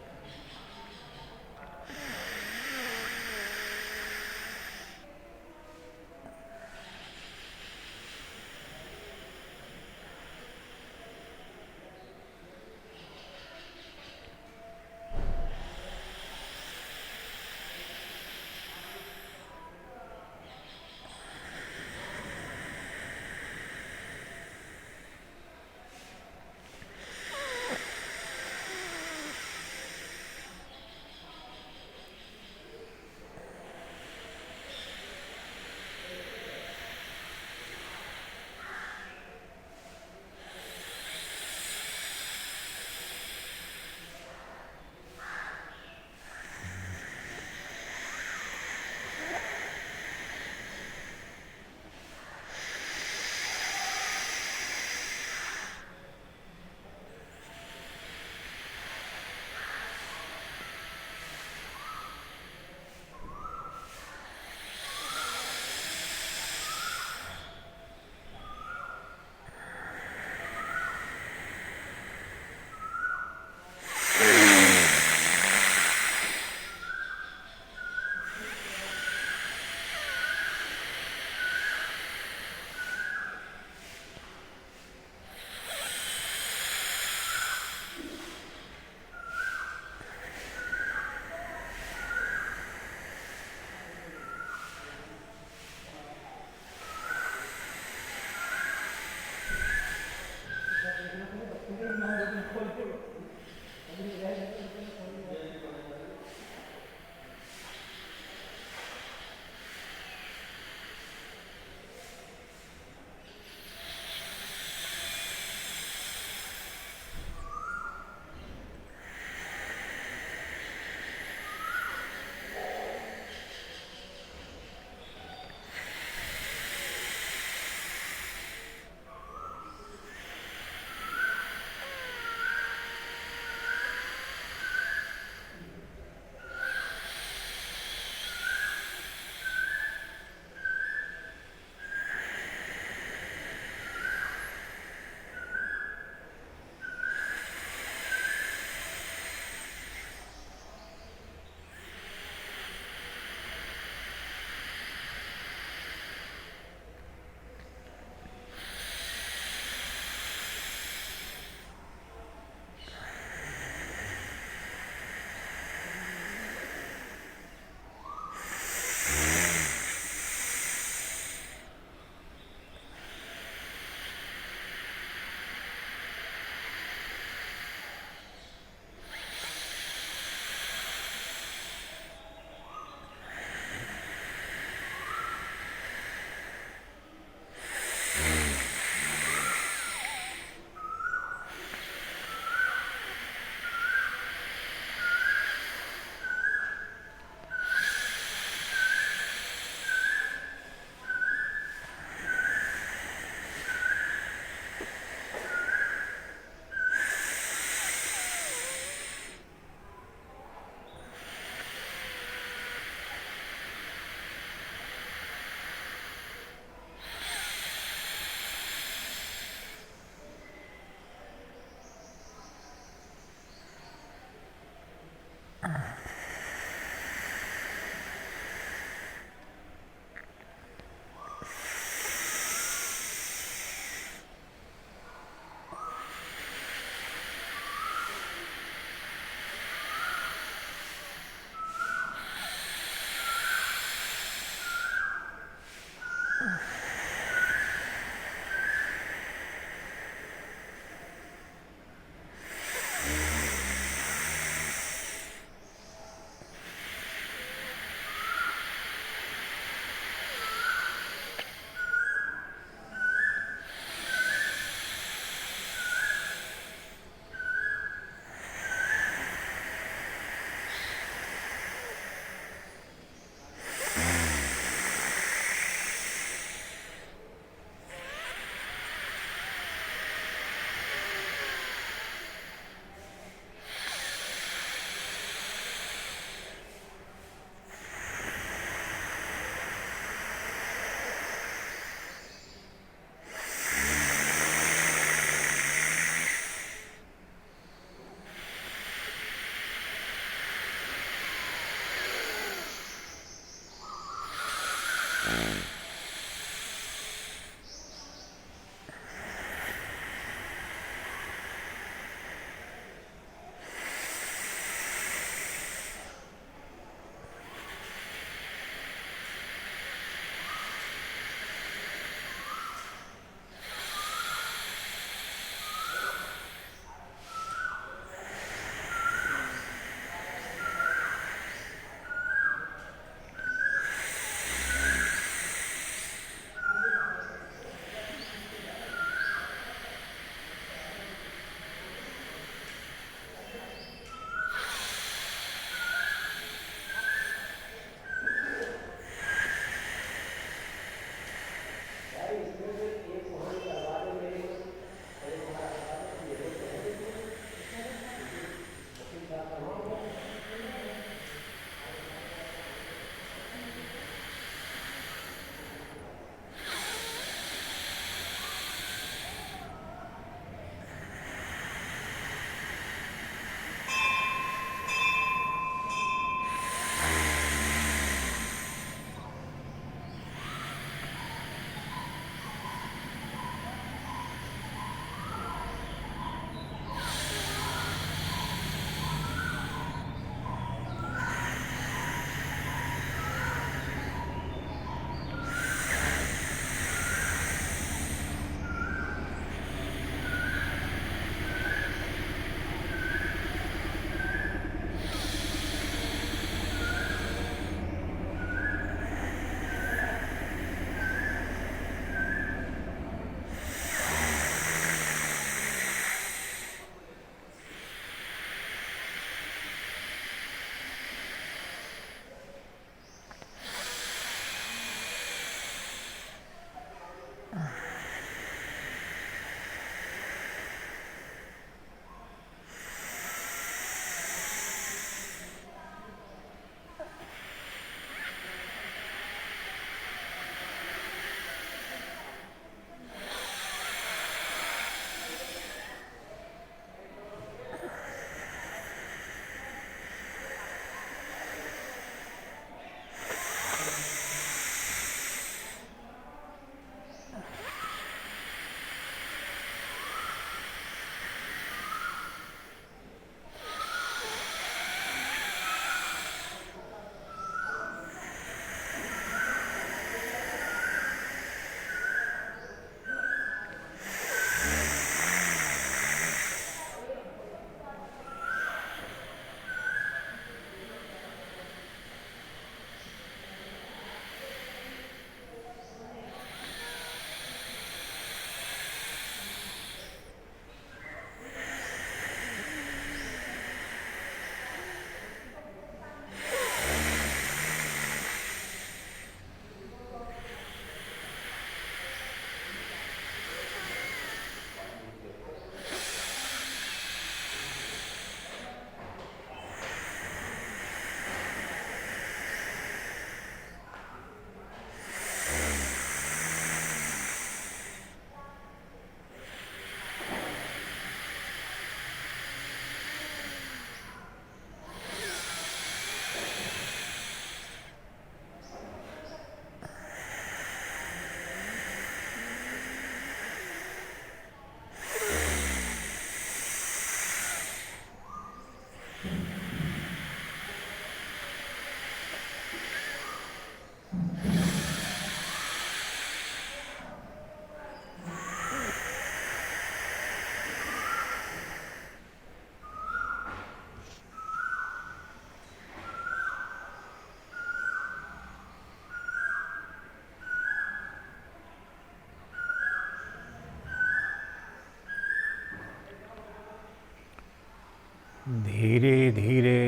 A: धीरे धीरे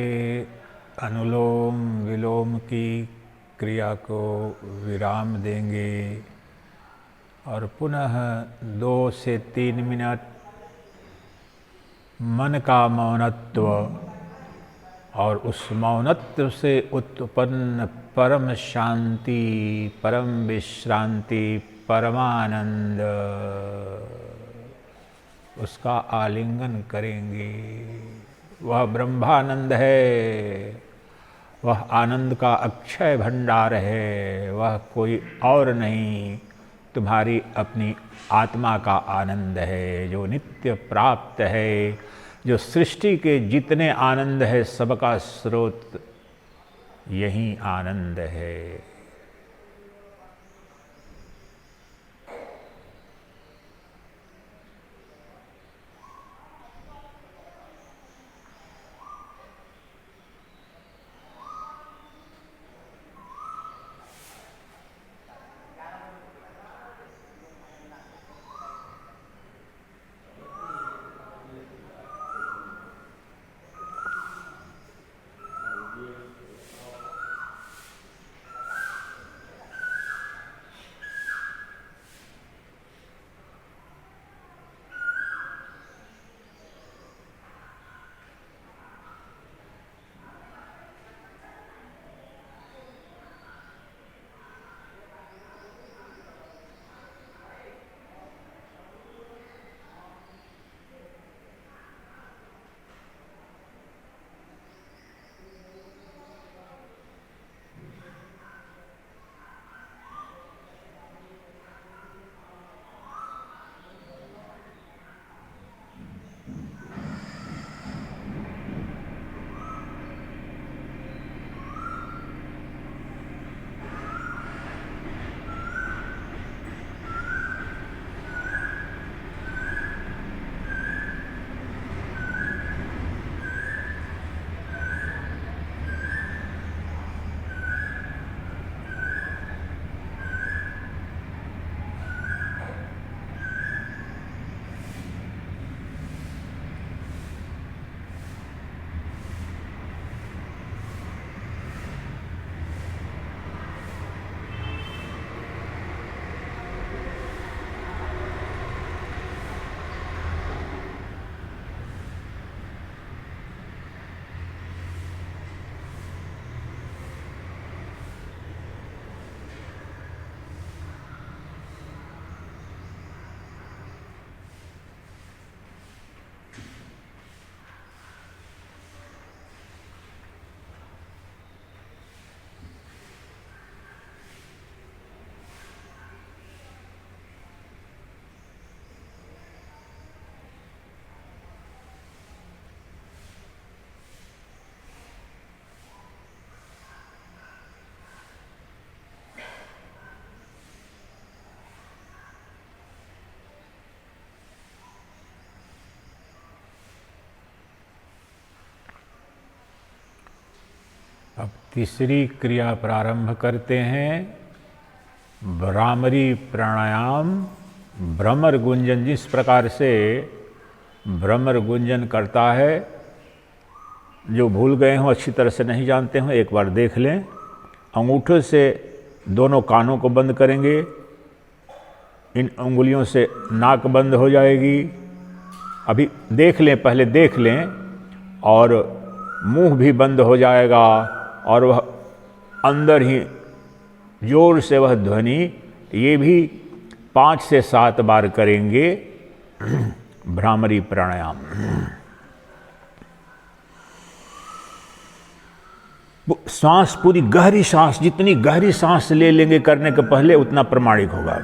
A: अनुलोम विलोम की क्रिया को विराम देंगे और पुनः 2 से 3 मिनट मन का मौनत्व और उस मौनत्व से उत्पन्न परम शांति, परम विश्रांति, परमानंद, उसका आलिंगन करेंगे। वह ब्रह्मानंद है, वह आनंद का अक्षय भंडार है, वह कोई और नहीं, तुम्हारी अपनी आत्मा का आनंद है जो नित्य प्राप्त है, जो सृष्टि के जितने आनंद है सबका स्रोत यही आनंद है। अब तीसरी क्रिया प्रारंभ करते हैं। भ्रामरी प्राणायाम। भ्रमर गुंजन जिस प्रकार से भ्रमर गुंजन करता है, जो भूल गए हों, अच्छी तरह से नहीं जानते हों, एक बार देख लें। अंगूठे से दोनों कानों को बंद करेंगे, इन उंगलियों से नाक बंद हो जाएगी। अभी देख लें, पहले देख लें, और मुंह भी बंद हो जाएगा और वह अंदर ही जोर से वह ध्वनि, ये भी 5 से 7 बार करेंगे भ्रामरी प्राणायाम। सांस पूरी गहरी सांस, जितनी गहरी सांस ले लेंगे करने के पहले उतना प्रमाणिक होगा।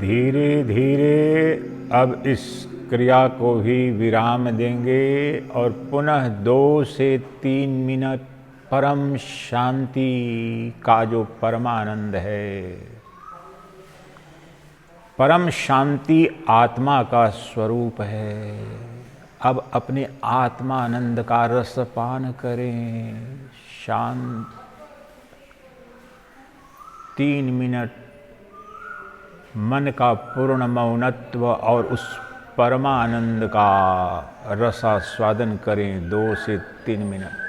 A: धीरे धीरे अब इस क्रिया को भी विराम देंगे और पुनः 2 से 3 मिनट परम शांति का जो परमानंद है, परम शांति आत्मा का स्वरूप है। अब अपने आत्मानंद का रसपान करें। शांत 3 मिनट मन का पूर्ण मौनत्व और उस परमानंद का रसास्वादन करें 2 से 3 मिनट।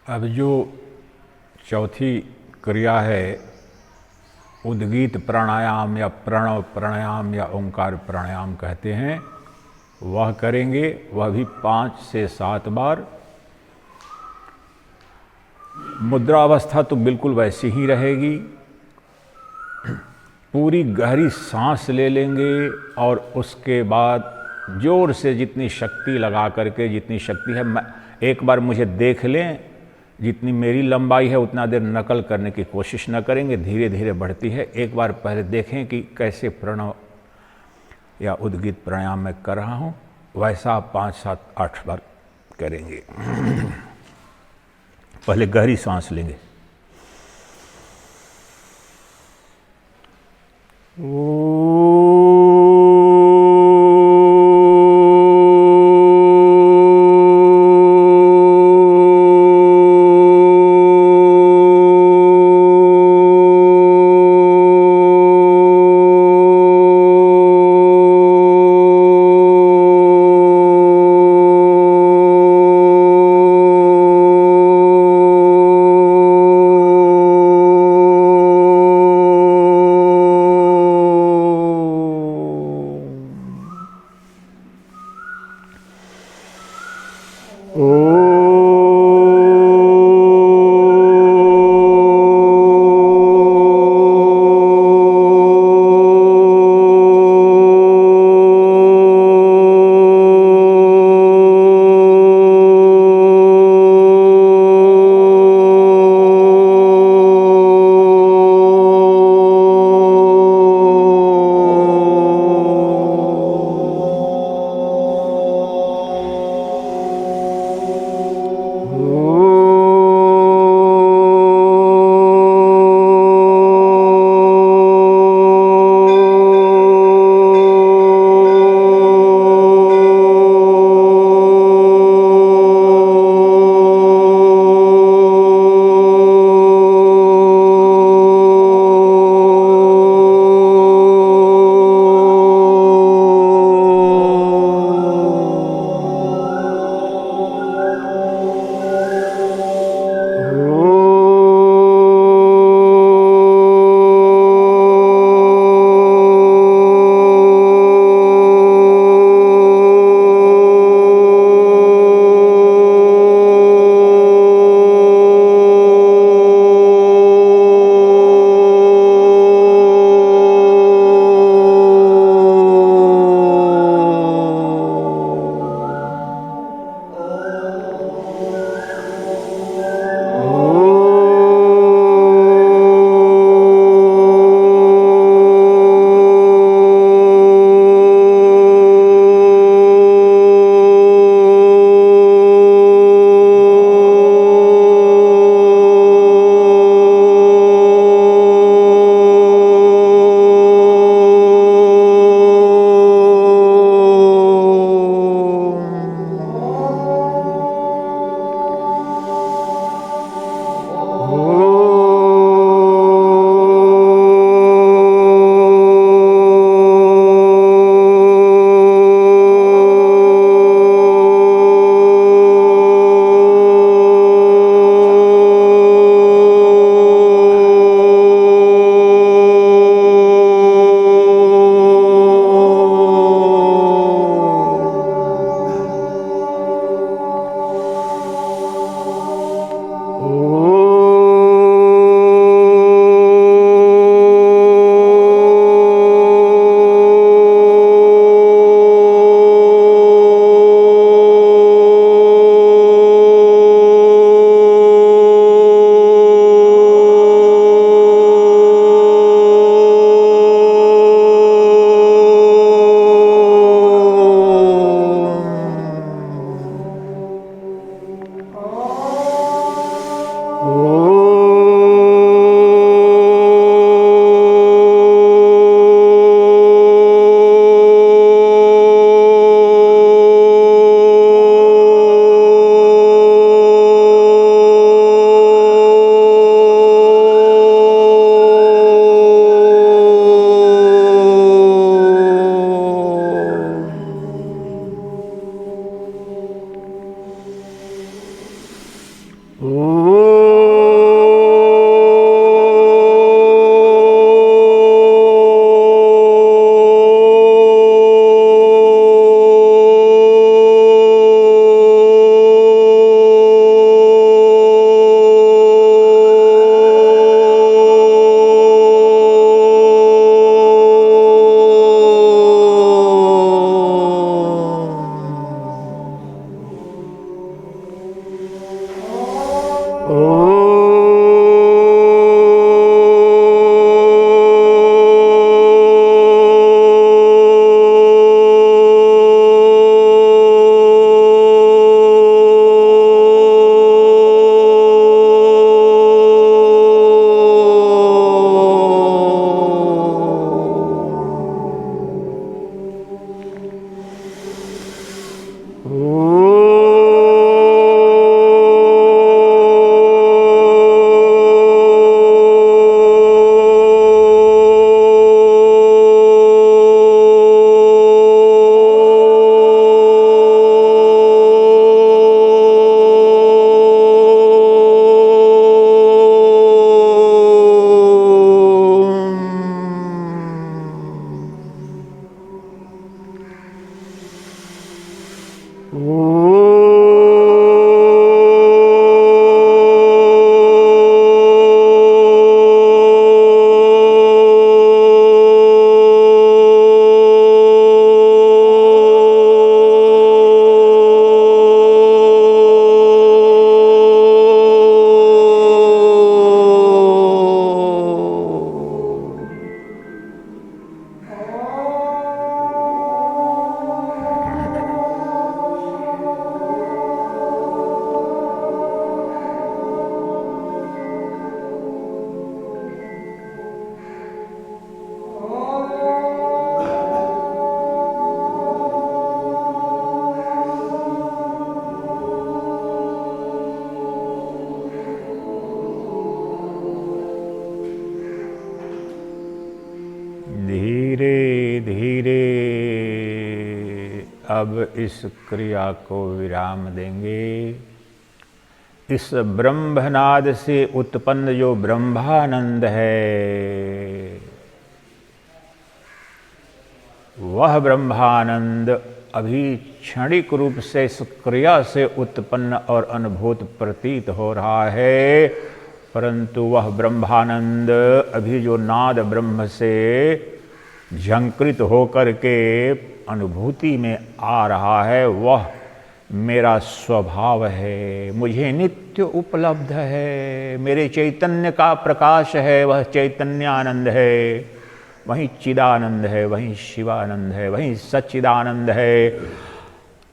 A: अब जो चौथी क्रिया है उद्गीत प्राणायाम या प्रणव प्राणायाम या ओंकार प्राणायाम कहते हैं, वह करेंगे। वह भी 5 से 7 बार। मुद्रा अवस्था तो बिल्कुल वैसी ही रहेगी। पूरी गहरी सांस ले लेंगे और उसके बाद जोर से जितनी शक्ति लगा करके, जितनी शक्ति है, एक बार मुझे देख लें, जितनी मेरी लंबाई है उतना देर नकल करने की कोशिश न करेंगे, धीरे धीरे बढ़ती है। एक बार पहले देखें कि कैसे प्रणव या उद्गीत प्राणायाम मैं कर रहा हूँ, वैसा आप 5, 7, 8 बार करेंगे। पहले गहरी सांस लेंगे। धीरे धीरे अब इस क्रिया को विराम देंगे। इस ब्रह्मनाद से उत्पन्न जो ब्रह्मानंद है, वह ब्रह्मानंद अभी क्षणिक रूप से इस क्रिया से उत्पन्न और अनुभूत प्रतीत हो रहा है, परंतु वह ब्रह्मानंद अभी जो नाद ब्रह्म से झंकृत होकर के अनुभूति में आ रहा है, वह मेरा स्वभाव है, मुझे नित्य उपलब्ध है, मेरे चैतन्य का प्रकाश है, वह चैतन्यानंद है, वहीं चिदानंद है, वहीं शिवानंद है, वहीं सच्चिदानंद है।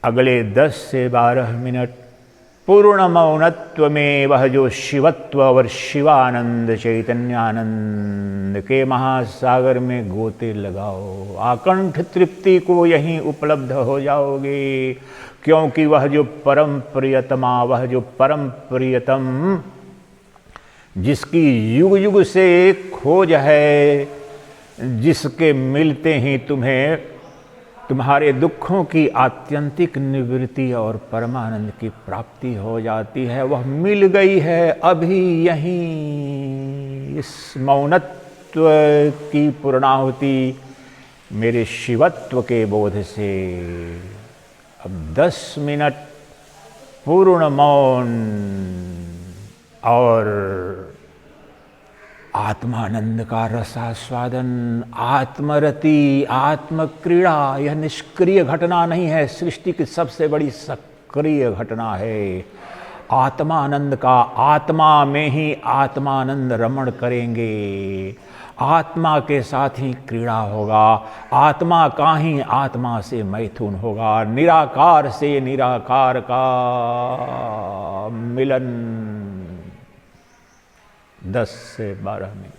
A: अगले 10 से 12 मिनट पूर्ण मौनत्व में वह जो शिवत्व और शिवानंद चैतन्यानंद के महासागर में गोते लगाओ, आकंठ तृप्ति को यहीं उपलब्ध हो जाओगे, क्योंकि वह जो परम प्रियतमा, वह जो परम प्रियतम जिसकी युग युग से खोज है, जिसके मिलते ही तुम्हें तुम्हारे दुखों की आत्यंतिक निवृत्ति और परमानंद की प्राप्ति हो जाती है, वह मिल गई है अभी यहीं। इस मौनत्व की पूर्णाहुति मेरे शिवत्व के बोध से। अब 10 मिनट पूर्ण मौन और आत्मानंद का रसास्वादन, आत्मरति, आत्मक्रीड़ा। यह निष्क्रिय घटना नहीं है, सृष्टि की सबसे बड़ी सक्रिय घटना है। आत्मानंद का आत्मा में ही आत्मानंद रमण करेंगे, आत्मा के साथ ही क्रीड़ा होगा, आत्मा का ही आत्मा से मैथुन होगा, निराकार से निराकार का मिलन। 10 से 12 मिनट।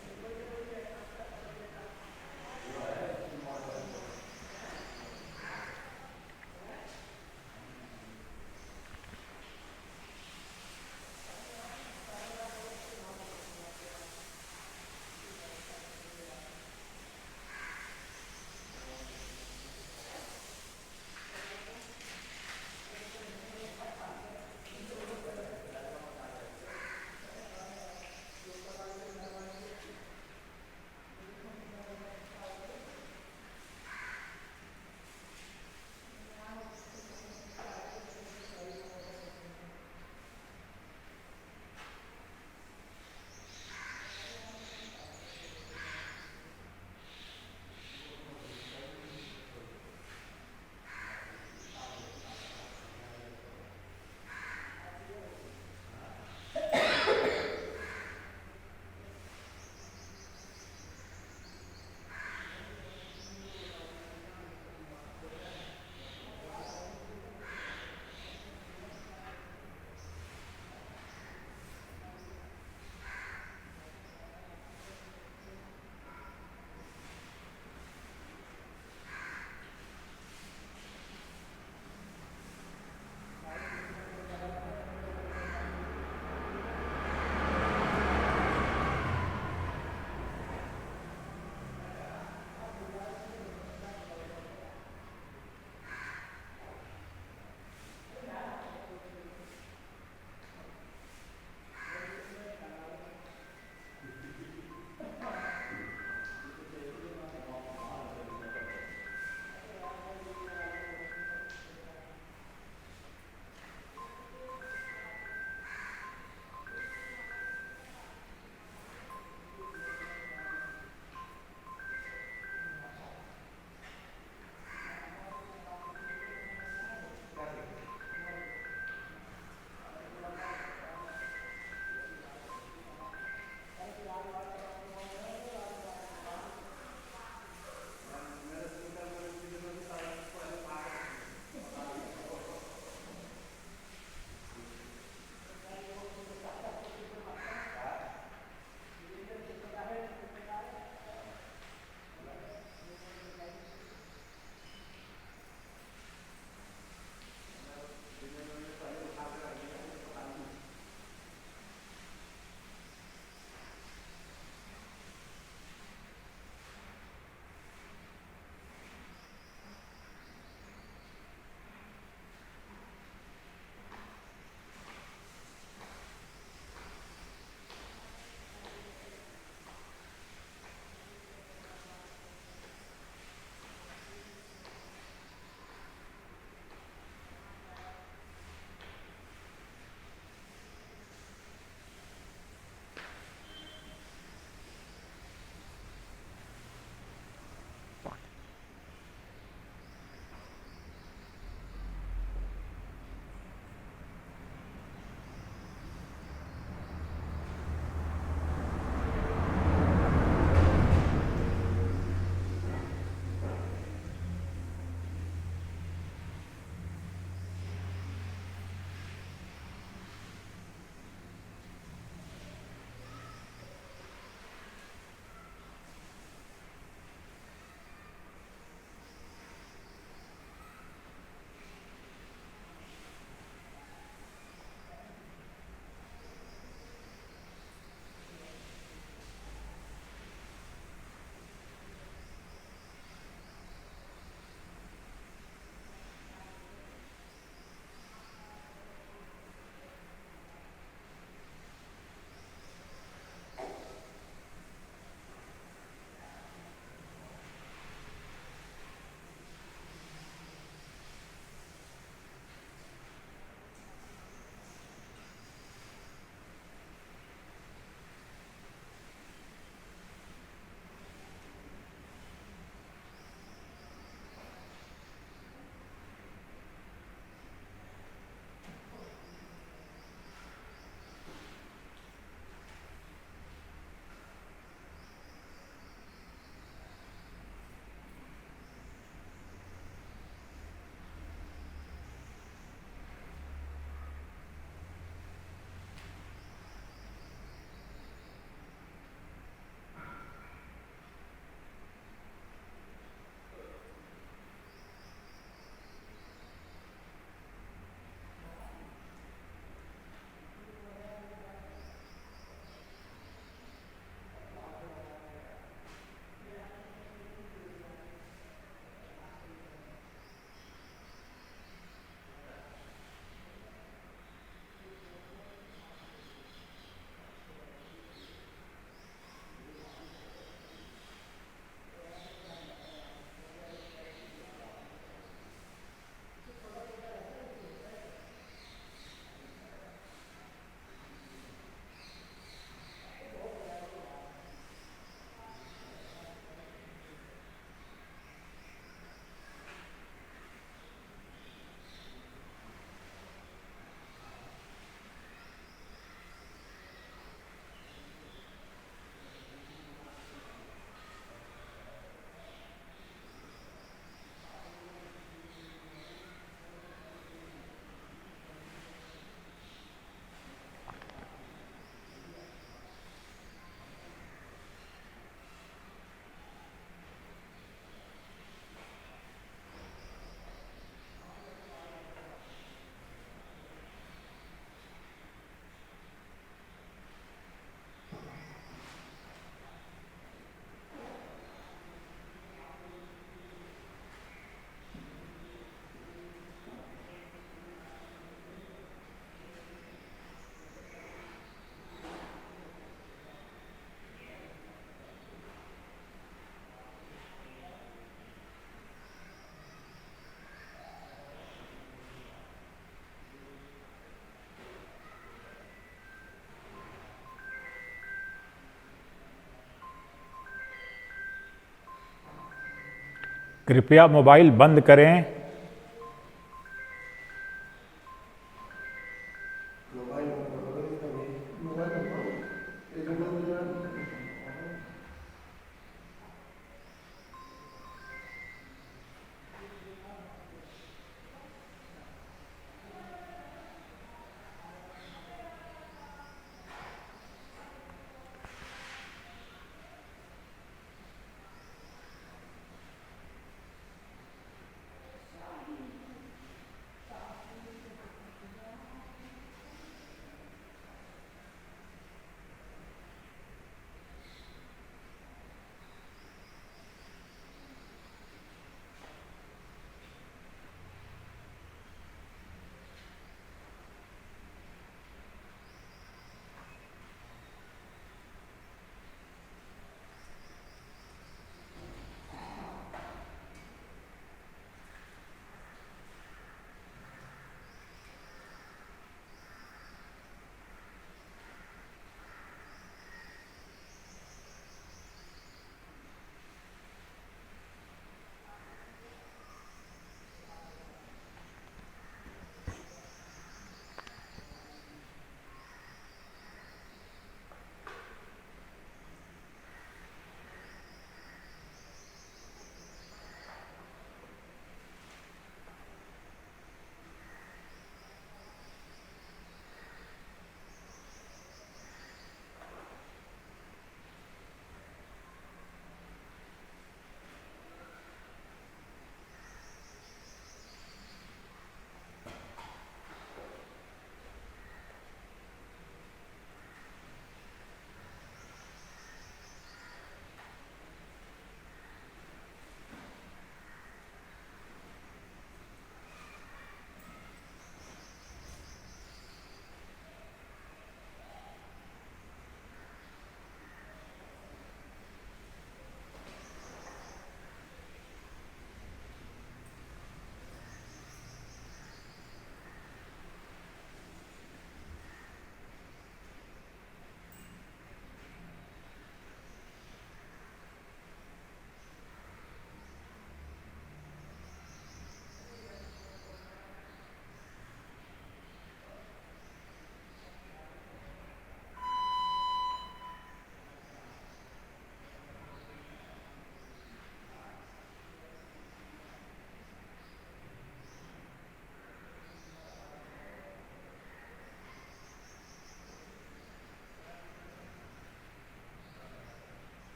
A: कृपया मोबाइल बंद करें।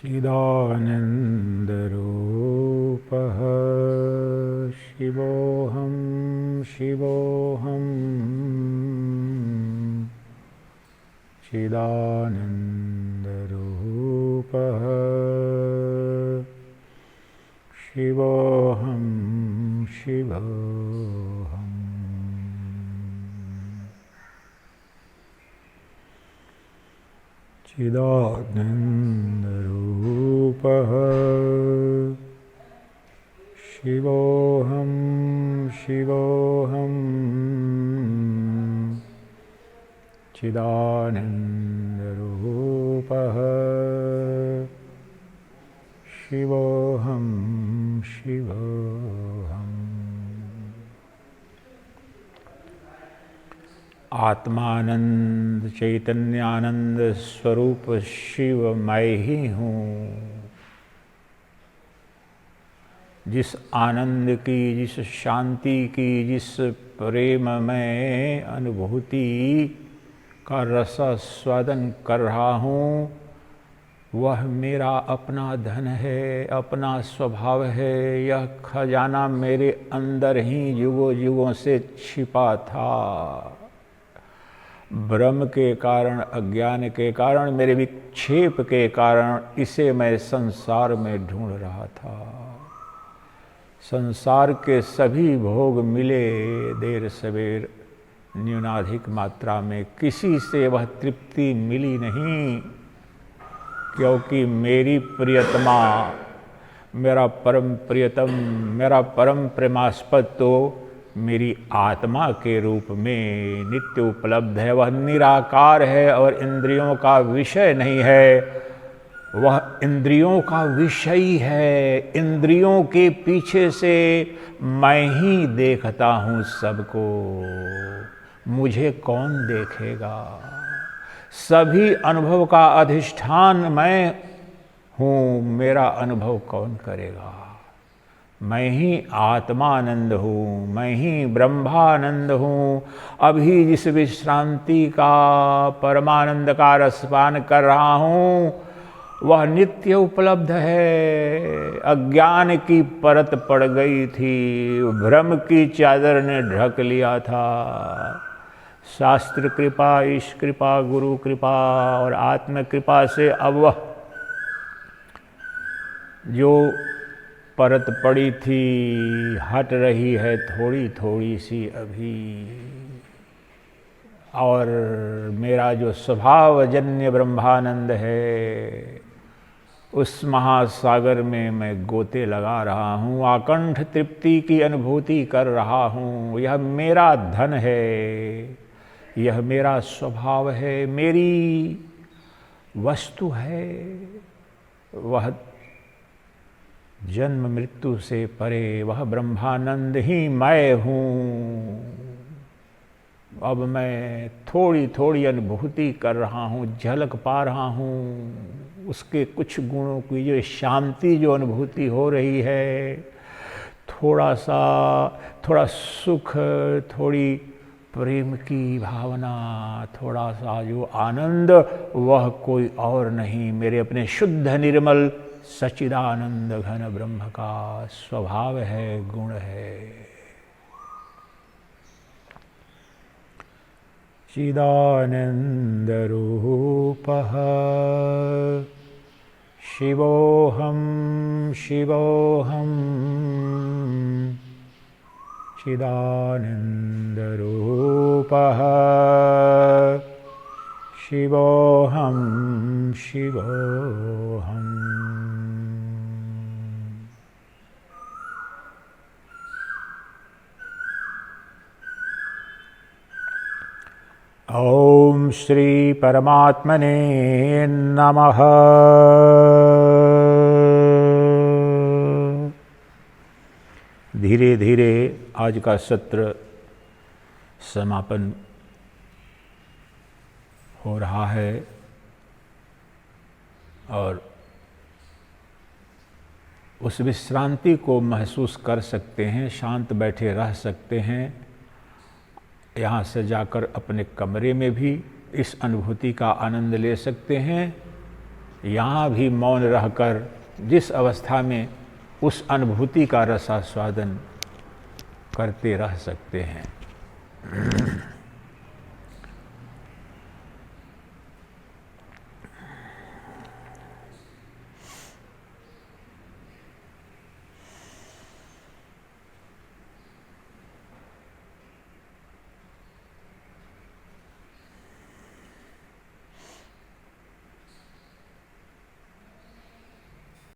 A: चिदानन्दरूपः शिवोऽहं शिवोऽहं चिदानन्दरूपः शिवोऽहं शिवोऽहम् चिदानन्दरूपः शिवोऽहं शिवोऽहं चिदानन्दरूपः शिवोऽहं शिवोऽहम् आत्मानंद चैतन्यानंद स्वरूप शिव मैं ही हूँ। जिस आनंद की, जिस शांति की, जिस प्रेममय अनुभूति का रस स्वादन कर रहा हूँ, वह मेरा अपना धन है, अपना स्वभाव है। यह खजाना मेरे अंदर ही युगों युगों से छिपा था। भ्रम के कारण, अज्ञान के कारण, मेरे विक्षेप के कारण इसे मैं संसार में ढूंढ रहा था। संसार के सभी भोग मिले देर सवेर, न्यूनाधिक मात्रा में, किसी से वह तृप्ति मिली नहीं, क्योंकि मेरी प्रियतमा, मेरा परम प्रियतम, मेरा परम प्रेमास्पद तो मेरी आत्मा के रूप में नित्य उपलब्ध है। वह निराकार है और इंद्रियों का विषय नहीं है, वह इंद्रियों का विषय है। इंद्रियों के पीछे से मैं ही देखता हूँ सबको, मुझे कौन देखेगा। सभी अनुभव का अधिष्ठान मैं हूँ, मेरा अनुभव कौन करेगा। मैं ही आत्मानंद हूँ, मैं ही ब्रह्मानंद हूँ। अभी जिस विश्रांति का, परमानंद का रसपान कर रहा हूँ, वह नित्य उपलब्ध है। अज्ञान की परत पड़ गई थी, भ्रम की चादर ने ढक लिया था। शास्त्र कृपा, ईश कृपा, गुरु कृपा और आत्म कृपा से अब वह जो परत पड़ी थी हट रही है, थोड़ी थोड़ी सी अभी। और मेरा जो स्वभावजन्य ब्रह्मानंद है, उस महासागर में मैं गोते लगा रहा हूँ, आकंठ तृप्ति की अनुभूति कर रहा हूँ। यह मेरा धन है, यह मेरा स्वभाव है, मेरी वस्तु है। वह जन्म मृत्यु से परे, वह ब्रह्मानंद ही मैं हूँ। अब मैं थोड़ी थोड़ी अनुभूति कर रहा हूँ, झलक पा रहा हूँ उसके कुछ गुणों की। जो शांति, जो अनुभूति हो रही है, थोड़ा सुख, थोड़ी प्रेम की भावना, थोड़ा सा जो आनंद, वह कोई और नहीं, मेरे अपने शुद्ध निर्मल सच्चिदानंद घन ब्रह्म का स्वभाव है, गुण है। चिदानन्दरूपः शिवोऽहं शिवोऽहं चिदानन्दरूपः शिवोऽहं शिवोऽहम्। ओम श्री परमात्मने नमः। धीरे धीरे आज का सत्र समापन हो रहा है और उस विश्रांति को महसूस कर सकते हैं, शांत बैठे रह सकते हैं। यहाँ से जाकर अपने कमरे में भी इस अनुभूति का आनंद ले सकते हैं, यहाँ भी मौन रहकर जिस अवस्था में उस अनुभूति का रसास्वादन करते रह सकते हैं।